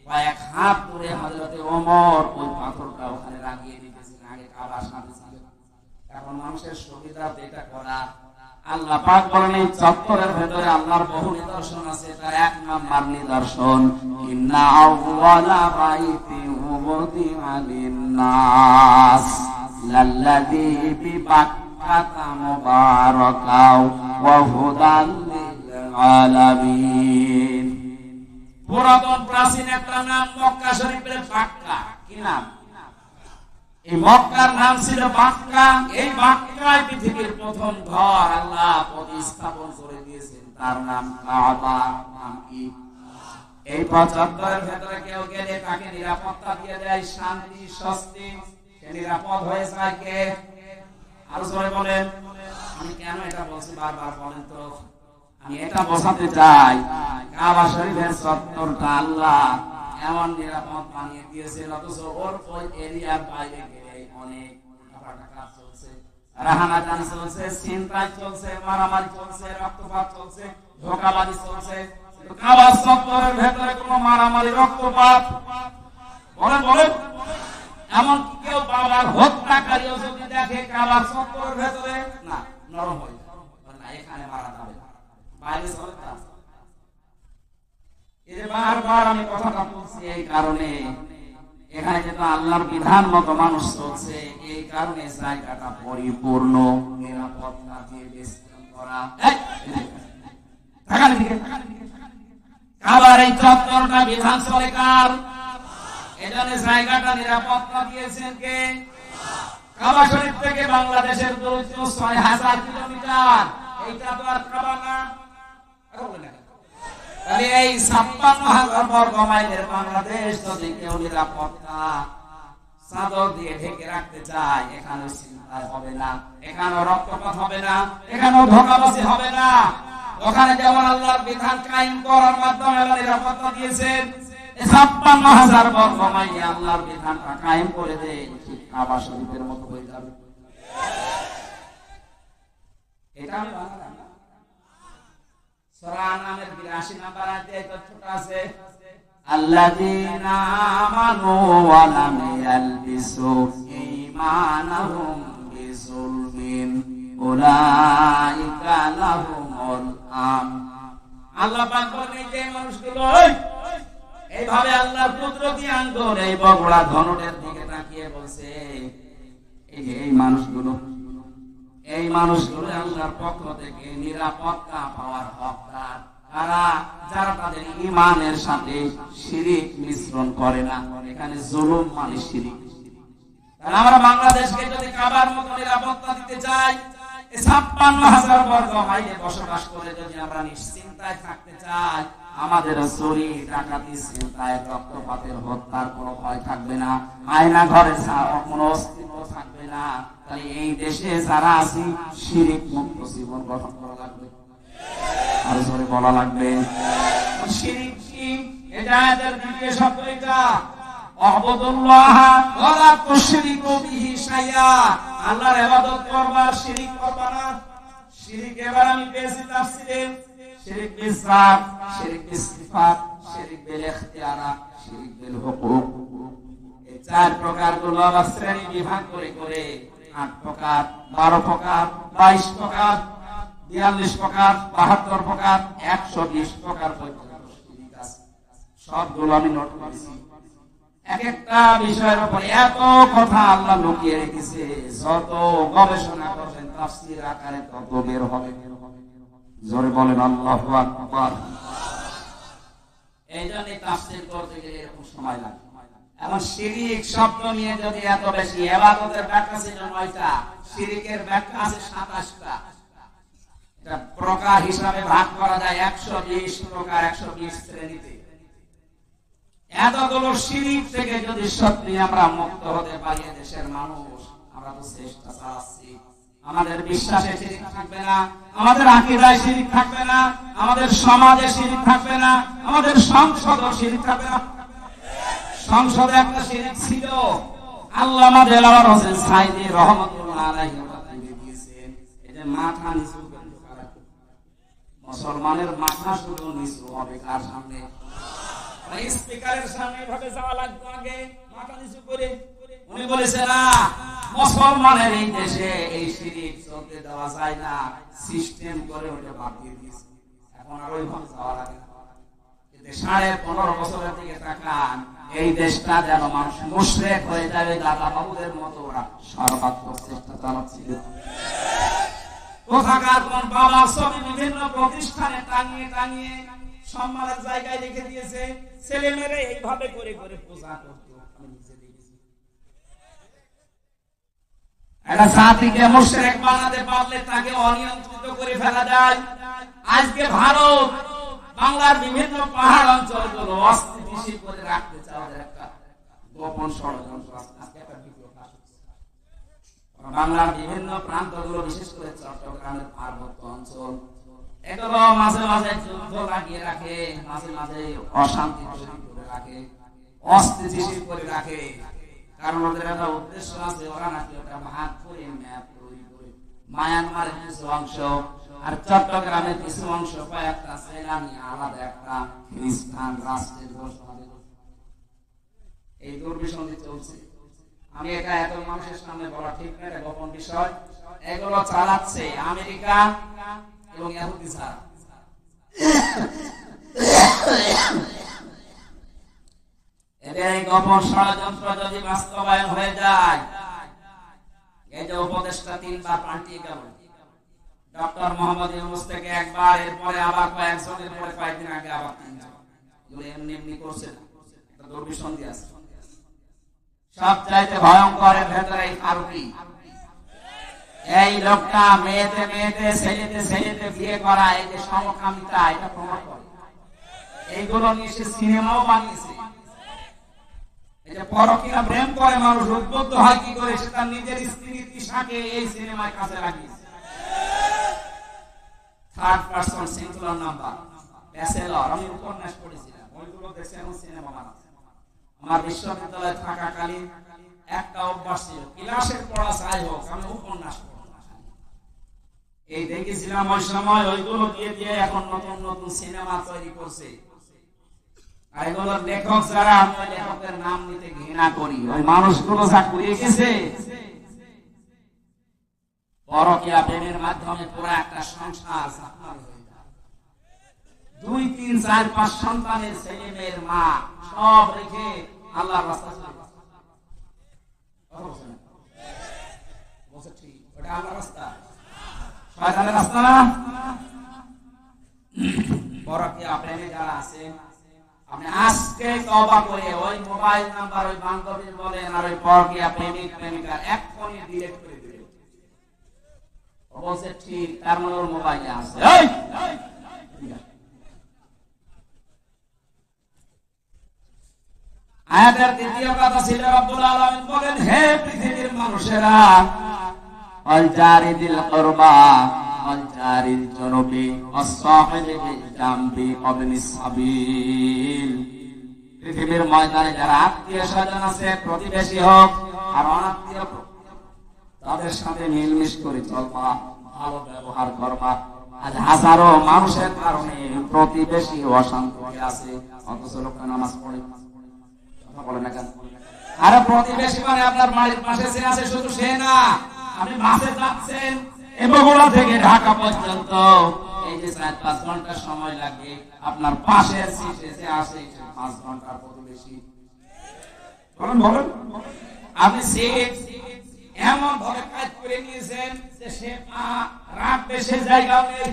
কয়েক হাত দূরে হযরতে ওমর ওই পাথরটা ওখানে লাগিয়ে দিতেছেন, আগে কাবার সাথে ছিল। এখন মানুষের সুবিধাতে এটা করা। আল্লাহ পাক বলেন এই চত্বরের ভেতরে আল্লাহর বহু নিদর্শন আছে। তার এক নাম্বার নিদর্শন, ইন্না আউওয়ালা বাইতিন উযিআ লিন-নাস লাল্লাযী বিবাক্কাতা মুবারাকাও ওয়া হুদাল লিল-আলামিন। পুরাতন প্রাচীন একটা নাম মক্কা শরীফের বাক্কা। কি নাম? এই মক্কার নাম ছিল বাক্কা। এই বাক্কায় পৃথিবীর প্রথম ঘর আল্লাহ প্রতিস্থাপন করে দিয়েছেন, তার নাম কাবা। নাম কি? এই চত্বরের ভেতরে কেউ গেলে তাকে নিরাপত্তা দিয়ে দেয়, শান্তি স্বস্তি, সে নিরাপদ হয়ে যায়। কে? আরো জোরে বলেন। আমি কেন এটা বলছি বারবার বলেন তো? আমি এটা বোঝাতে চাই, কাবা শরীফের চত্বরটা আল্লাহ এমন নিরাপদ বানিয়ে দিয়েছেন, অথচ ওর ওই এরিয়ার বাইরে গেলে অনেক কাজ চলছে, রাহানাদানি চলছে, ছিনতাই চলছে, মারামারি চলছে, রক্তপাত চলছে, ধোঁকাবাজি চলছে। কাবা চত্বরের ভেতরে কোনো মারামারি রক্তপাত বলেন বলেন এমন কেউ বাবার হত্যাকারীও যদি দেখে কাবা চত্বরের ভেতরে, না নরম হয়ে যায়, না এখানে মারা যাবে না, বাইরে চলে না। এই যে বারবার আমি কথাটা বলছি এই কারণে, এখানে যেন আল্লাহর বিধান মতো মানুষ চলছে, এই কারণে জায়গাটা পরিপূর্ণ নিরাপত্তা দিয়ে বেষ্টন করা। কাবার এই চত্বরটা বিধান চলে কার? এজন্য জায়গাটা নিরাপত্তা দিয়েছেন কে? কাবা শরীফ থেকে বাংলাদেশের দূরত্ব ৬০০০ কিলোমিটার। এইটা তো আর কাবা না। তাহলে এই ৫৬,০০০ বর্গ মাইলের বাংলাদেশ যদি কেউ নিরাপত্তা চাদর দিয়ে ঢেকে রাখতে চায়, এখানে চিন্তা হবে না, এখানে রক্তপাত হবে না, এখানে ধোঁকাবাজি হবে না। ওখানে যেমন আল্লাহর বিধান কায়েম করার মাধ্যমে আল্লাহ নিরাপত্তা দিয়েছেন, ৫৬,০০০ বর্গ মাইলে আল্লাহর বিধানটা কায়েম করে দেয়, ঠিক কাবা শরীফের মতো হয়ে যাবে। এটা আমি বানালাম না। সূরা আনআমের ৮২ নম্বর আয়াতে এই তথ্যটা আছে, আল্লাযীনা আমানু ওয়া লাম ইয়ালবিসু ঈমানাহুম বিযুলমিন উলাইকা লাহুমুল আমন। আল্লাহ পাক বলেন যে মানুষগুলো এইভাবে আল্লাহর কুদরতি আঙ্গুল এই বগুড়া ধনুটের দিকে তাকিয়ে বলছে, এই যে এই মানুষগুলো আল্লাহর পক্ষ থেকে নিরাপত্তা পাওয়ার হকদার কারা? যারা তাদের ঈমানের সাথে শিরিক মিশ্রণ করে না। এখানে জুলুম মানে শিরিক। তাহলে আমরা বাংলাদেশকে যদি কাবার মতো নিরাপত্তা দিতে চাই, ৫৬,০০০ বর্গ মাইলে বসবাস করে যদি আমরা নিশ্চিন্তায় থাকতে চাই, আমাদের চুরি ডাকাতি ছিনতাই রক্তপাতের হত্যার কোনো ভয় থাকবে না, আয়না ঘরে কোনো অস্তিত্ব থাকবে না। তাহলে এই দেশে যারা আছি শিরিক মুক্ত জীবন গঠন করা লাগবে। আর জোরে বলা লাগবে শিরিক কি? এটা এদের দ্বিতীয় শব্দ। এটা আ'বুদুল্লাহ ওয়া লা তুশরিকু বিহি শাইআ। আল্লাহর ইবাদত করবা, শিরিক করবা না। শিরিক এবার আমি পেয়েছি তাফসীরে, শিরিক বিল যাত, শিরিক বিল সিফাত, শিরিক বিল ইখতিয়ারাত, শিরিক বিল হুকুক। এই চার প্রকারগুলো আবার শ্রেণী বিভাগ করে করে ৮ প্রকার, ১২ প্রকার, ২২ প্রকার, ৪২ প্রকার, ৭২ প্রকার, ১২০ প্রকার পর্যন্ত শিরিক আছে। সবগুলো আমি নোট করেছি। এক একটা বিষয়ের উপরে এত কথা আল্লাহ লুকিয়ে রেখেছে, যত গবেষণা করবেন তাফসীর আকারে তত বের হবে। জোরে বলেন আল্লাহু আকবার। এই জন্য তাফসীর করতে গেলে এরকম সময় লাগে। এখন শিরিক শব্দ নিয়ে যদি এত বেশি, ইবাদতের ব্যাখ্যা ছিল 9টা, শিরিকের ব্যাখ্যা আছে 27টা। এটা প্রকার হিসাবে ভাগ করা যায় 120 প্রকার, 120 শ্রেণীতে। এতগুলো শিরিক থেকে যদি সত্যি আমরা মুক্ত হতে পারি, দেশের মানুষ, আমরা তো চেষ্টা চালাচ্ছি। আমাদের বিশ্বাসে শিরিক থাকবে না, আমাদের আকীদায় শিরিক থাকবে না, আমাদের সমাজে শিরিক থাকবে না, আমাদের সংসদে শিরিক থাকবে না। সংসদে একটা শিরিক ছিল, আল্লামা দেলাওয়ার হোসেন সাইদি রহমাতুল্লাহ আলাইহি দিয়েছেন, এই যে মাথা নিচু করে, মুসলমানের মাথা শুধু নিচু হবে কার সামনে? স্পিকারের সামনে ভাবে যাওয়া লাগবে, আগে মাথা নিচু করে। উনি বলেছে না, মুসলমানের এই দেশে এই শিরিক চলতে দেওয়া যায় না, সিস্টেম করে ওটা বাদ দিয়ে দিয়েছে। এখন আর ওইভাবে যাওয়া লাগে না। 15.5 বছরের দিকে তাকান, এই দেশটা যেন মানুষ মুশরিক হয়ে যাবে, দাদা বাবুদের মতো ওরা সর্বাত্মক চেষ্টা চালাচ্ছিল। কোথাকার কোন বাবা ছবি বিভিন্ন প্রতিষ্ঠানে টাঙিয়ে টাঙিয়ে সম্মানের জায়গায় রেখে দিয়েছে, ছেলে মেয়েরা এইভাবে করে করে পূজা করতো। আমি নিজে দেখেছি। একটা জাতিকে মুশরিক বানাতে পারলে তাকে অনিয়ন্ত্রিত করে ফেলা যায়। আজকে ভারত বাংলার বিভিন্ন পাহাড় অঞ্চলগুলো অস্থিতিশীল করে রাখতে চায়, ওদের একটা গোপন ষড়যন্ত্র আছে। আজকে একটা ভিডিও ফাঁস হচ্ছে। বাংলার বিভিন্ন প্রান্তগুলো, বিশেষ করে চট্টগ্রামের পার্বত্য অঞ্চল, এগুলো মাঝে মাঝে যুদ্ধ লাগিয়ে রাখে, মাঝে মাঝে অশান্তি তৈরি করে রাখে, অস্থিতিশীল করে রাখে। কারণ ওদের একটা উদ্দেশ্য আছে, ওরা নাকি ওটা ভাগ করে ম্যাপ তৈরি করে মায়ানমারের কিছু অংশ আর চট্টগ্রামের কিছু অংশ কয়েকটা সেনা নিয়ে আলাদা একটা খ্রিস্টান রাষ্ট্রের ঘোষণা দিল। এই দুর্বিসন্ধি চলছে। আমি এটা এত মানুষের সামনে বলা ঠিক না, এটা গোপন বিষয়। এগুলো চালাচ্ছে আমেরিকা এবং ইহুদি ছাড়া। এদের এই গোপন ষড়যন্ত্র যদি বাস্তবায়ন হয়ে যায়, এই যে উপদেশটা 3বার পাল্টিয়ে গেল, ডক্টর মোহাম্মদ ইউনূস থেকে একবার, এরপরে আবার কয়েকজনের পরে কয়েকদিন আগে আবার 3জন, এগুলো এমনি এমনি করছে না, একটা দুর্বিসন্ধি আছে। সবচাইতে ভয়ঙ্কর এর ভেতরে এই ফারুকী, এই লোকটা মেয়েতে মেয়েতে ছেলেতে ছেলেতে বিয়ে করা, এই যে সমকামিতা, এটা প্রমাণ করে। এইগুলো নিয়ে সে সিনেমাও বানিয়েছে। এই যে পরকীয়া প্রেম করে মানুষ উদ্বুদ্ধ হয় কি করে, সে তার নিজের স্ত্রীর তিশাকে এই সিনেমায় কাছে লাগিয়েছে। Third person singular number, bachelor, আমি উপন্যাস পড়েছিলাম, ওইগুলো দেখে এখন সিনেমা বানাচ্ছে। আমার বিশ্ববিদ্যালয়ে থাকাকালীন একটা অভ্যাস ছিল, ক্লাসের পড়া যাই হোক, আমি উপন্যাস পড়তাম। এই দেখেছিলাম ওই সময়, ওইগুলো দিয়ে দিয়ে এখন নতুন নতুন সিনেমা তৈরি করছে। আর এগুলোর লেখক যারা, আমি ওই লেখকের নাম নিতে ঘৃণা করি, ওই মানুষগুলো যা করে গেছে, পরকীয়া প্রেমের মাধ্যমে পুরো একটা সংসার জাহান্নামে হয়ে যায়। 2, 3, 4, 5 সন্তানের ছেলে মেয়ের মা সব রেখে আল্লাহর রাস্তায় চলে গেছে। বলছে ঠিক, ওটা আল্লাহর রাস্তা, শয়তানের রাস্তা না। পরকীয়া প্রেমে যারা আছে, আপনি আজকে তওবা করে ওই মোবাইল নাম্বার, ওই বান্ধবীর বলেন আর ওই পরকীয়া প্রেমিক প্রেমিকার এক্ষুনি ডিলিট করে দিবেন। বলছে ঠিক, তার মানে ওর মোবাইলে আছে। আয়াতের দ্বিতীয় কথা ছিল, রব্বুল আলামিন বলেন, হে পৃথিবীর মানুষেরা, আল জারিদিল কুরবা আল জারিল জুনুবি ওয়াস-সাহিবিল জামবি ওয়াবনিস সাবিল। পৃথিবীর ময়দানে যারা আত্মীয় স্বজন আছে, প্রতিবেশী হোক আর অনাত্মীয়, তাদের সাথে মিলমিশ করে চলবা, ভালো ব্যবহার করবা। আজ হাজারো মানুষের কারণে প্রতিবেশী অশান্তি আছে, অথচ লোকটা নামাজ পড়ে, কথা বলে না কেন? আরে প্রতিবেশী মানে আপনার বাড়ির পাশে যে আছে, শুধু সে না, আপনি বাসে যাচ্ছেন বগুড়া থেকে ঢাকা পর্যন্ত, এই যে 4-5 ঘন্টা সময় লাগে, আপনার পাশের সিটে যে আসে 5 ঘন্টার প্রতিবেশী। বলেন বলেন, আপনি সিট এমন ভাবে কাজ করে নিয়েছেন যে সে রাখবে সে জায়গা নেই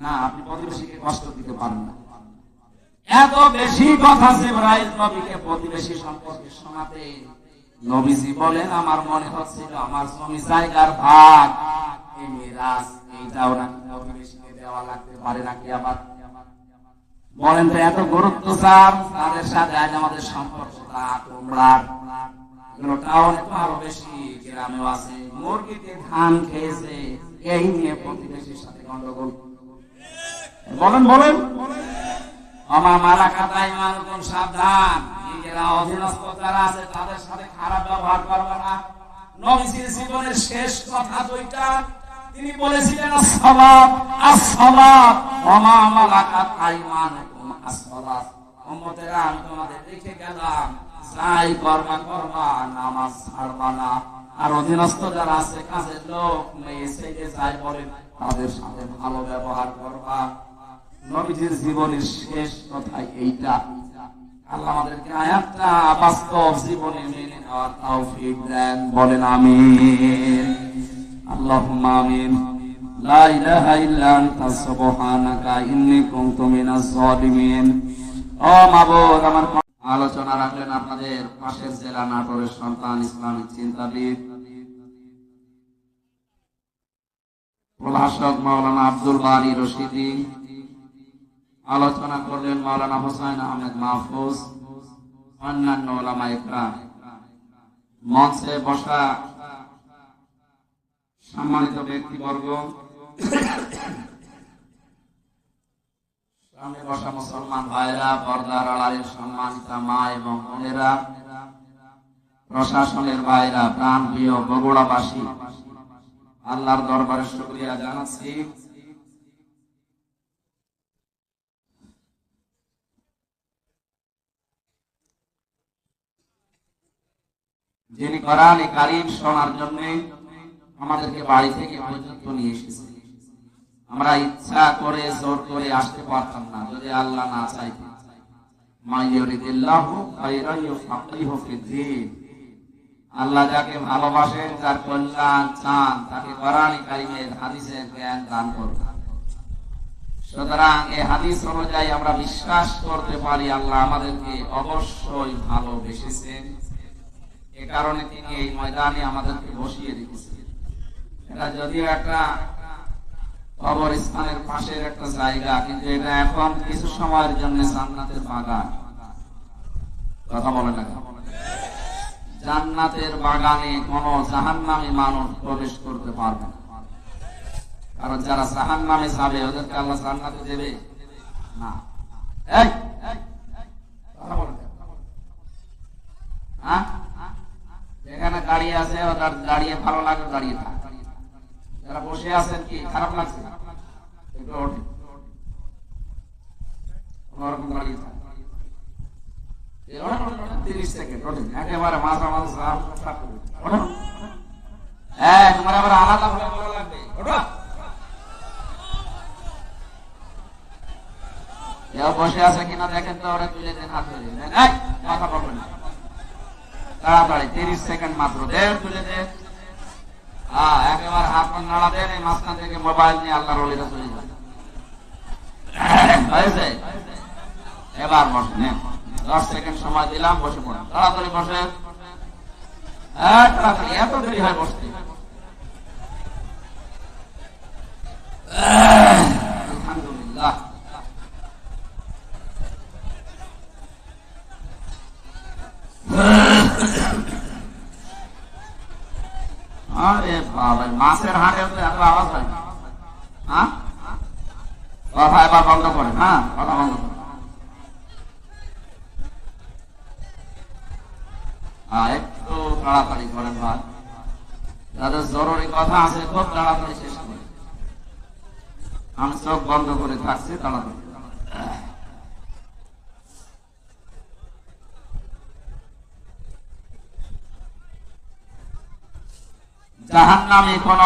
না, আপনি প্রতিবেশীকে কষ্ট দিতে পারেন না। এত বেশি কথা জিবরাইল নবীকে প্রতিবেশী সম্পর্কে শোনাতে নবীজি বলেন আমার মনে হচ্ছিল আমার জমি জায়গার ভাগ এই মিরাস এইটাও নাকি প্রতিবেশীকে দেওয়া লাগতে পারে নাকি আবার বলেন তো এত গুরুত্ব স্যার তাদের সাথে আজ আমাদের সম্পর্কটা তোমরার এগুলোটাও আরো বেশি গ্রামেও আছে মুরগিতে ধান খেয়েছে এই নিয়ে প্রতিবেশীর সাথে গন্ডগোল বলেন বলেন আমার মারা কাটাই মানুষ সাবধান নিজেরা অধীনস্থ যারা আছে তাদের সাথে খারাপ ব্যবহার করবে না নবীজির জীবনের শেষ কথা দুইটা তিনি বলেছিলেন আসসালাত আসসালাত ওয়া মা মালাকাত আইমানুকুম আসসালাত উম্মতেরা আমি তোমাদের রেখে গেলাম যাই করবা করবা নামাজ ছাড়বা না আর অধীনস্থ যারা আছে কাজের লোক মেয়ে ছেলে যাই বলেন তাদের সাথে ভালো ব্যবহার করবা নবীজির জীবনের শেষ কথাই এইটা আল্লাহ আমাদেরকে আয়াতটা বাস্তব জীবনে মেনে নেওয়ার তৌফিক দেন বলেন আমিন আল্লাহুম্মা আমিন লা ইলাহা ইল্লা আনতা সুবহানাকা ইন্নী কুনতু মিনাজ জালিমিন ও মাবুদ আমার আলোচনা রাখলেন আপনাদের পাশের জেলা নাটোরের সন্তান ইসলামিক চিন্তাবিদ প্রভাষক মাওলানা আব্দুল বারী রশিদি আলোচনা করলেন মাওলানা হোসেন আহমেদ মাহফুজ অন্যান্য ওলামা ইকরাম মঞ্চে বসা সম্মানিত ব্যক্তিবর্গ সামনে বসা মুসলমান ভাইরা পর্দার আড়ালের সম্মানিত মা এবং বোনেরা প্রশাসনের ভাইরা প্রাণ প্রিয় বগুড়াবাসী আল্লাহর দরবারে শুকরিয়া জানাচ্ছি যিনি কোরআনে কারীম শোনার জন্য আমাদেরকে বাড়ি থেকে পর্যন্ত নিয়ে এসেছেন আমরা ইচ্ছা করে জোর করে আসতে পারতাম না যদি আল্লাহ না চাইতেন মাইয়ুরিদিল্লাহু খায়রান ইউফাক্কিহু ফিদ্দীন আল্লাহ যাকে ভালোবাসেন যার কল্যাণ চান তাকে কোরআনে কারীমের হাদিসের জ্ঞান দান করবেন সুতরাং এই হাদিস অনুযায়ী আমরা বিশ্বাস করতে পারি আল্লাহ আমাদেরকে অবশ্যই ভালোবেসেছেন এ কারণে তিনি এই ময়দানে আমাদেরকে বসিয়ে রেখেছেন এটা যদিও একটা কবরস্থানের পাশের একটা জায়গা কিন্তু এটা এখন কিছু সময়ের জন্য জান্নাতের বাগান কথা বলে না জান্নাতের বাগানে কোন জাহান্নামী মানুষ প্রবেশ করতে পারবে না কারণ যারা জাহান্নামে যাবে ওদেরকে আল্লাহ জান্নাতে দেবে না এই কথা বলে হ্যাঁ যেখানে দাঁড়িয়ে আছে ওদের দাঁড়িয়ে ভালো লাগে দাঁড়িয়ে থাক যারা বসে আছেন কি খারাপ লাগছে একটু ওঠে কোনরকম দাঁড়িয়ে থাক 30 সেকেন্ড ওঠে একেবারে মাঝামাঝি তোমার আবার আলাদা ভাবে বলা লাগবে ওঠো কেউ বসে আছে কিনা দেখেন তো ওরা তুলে দেন হাত ধরে কথা বলবেন না তাড়াতাড়ি 30 সেকেন্ড মাত্র দেন তুলে দেন একেবারে হাত নাড়া দেন এই মাঝখান থেকে মোবাইল নিয়ে আল্লাহর ওলিরা চলে যান হয়েছে এবার বসেন 10 সেকেন্ড সময় দিলাম বসে পড়েন তাড়াতাড়ি বসে তাড়াতাড়ি এত দেরি হয় বসতে আলহামদুলিল্লাহ আরে বাবা মাছের হাড়ে এত আওয়াজ হয় হ্যাঁ কথা এবার বন্ধ করেন হ্যাঁ কথা বন্ধ করেন একটু তাড়াতাড়ি করেন ভাই যাদের জরুরি কথা আছে খুব তাড়াতাড়ি শেষ করে আমি চোখ বন্ধ করে থাকছি তাড়াতাড়ি জাহান্নামে কোন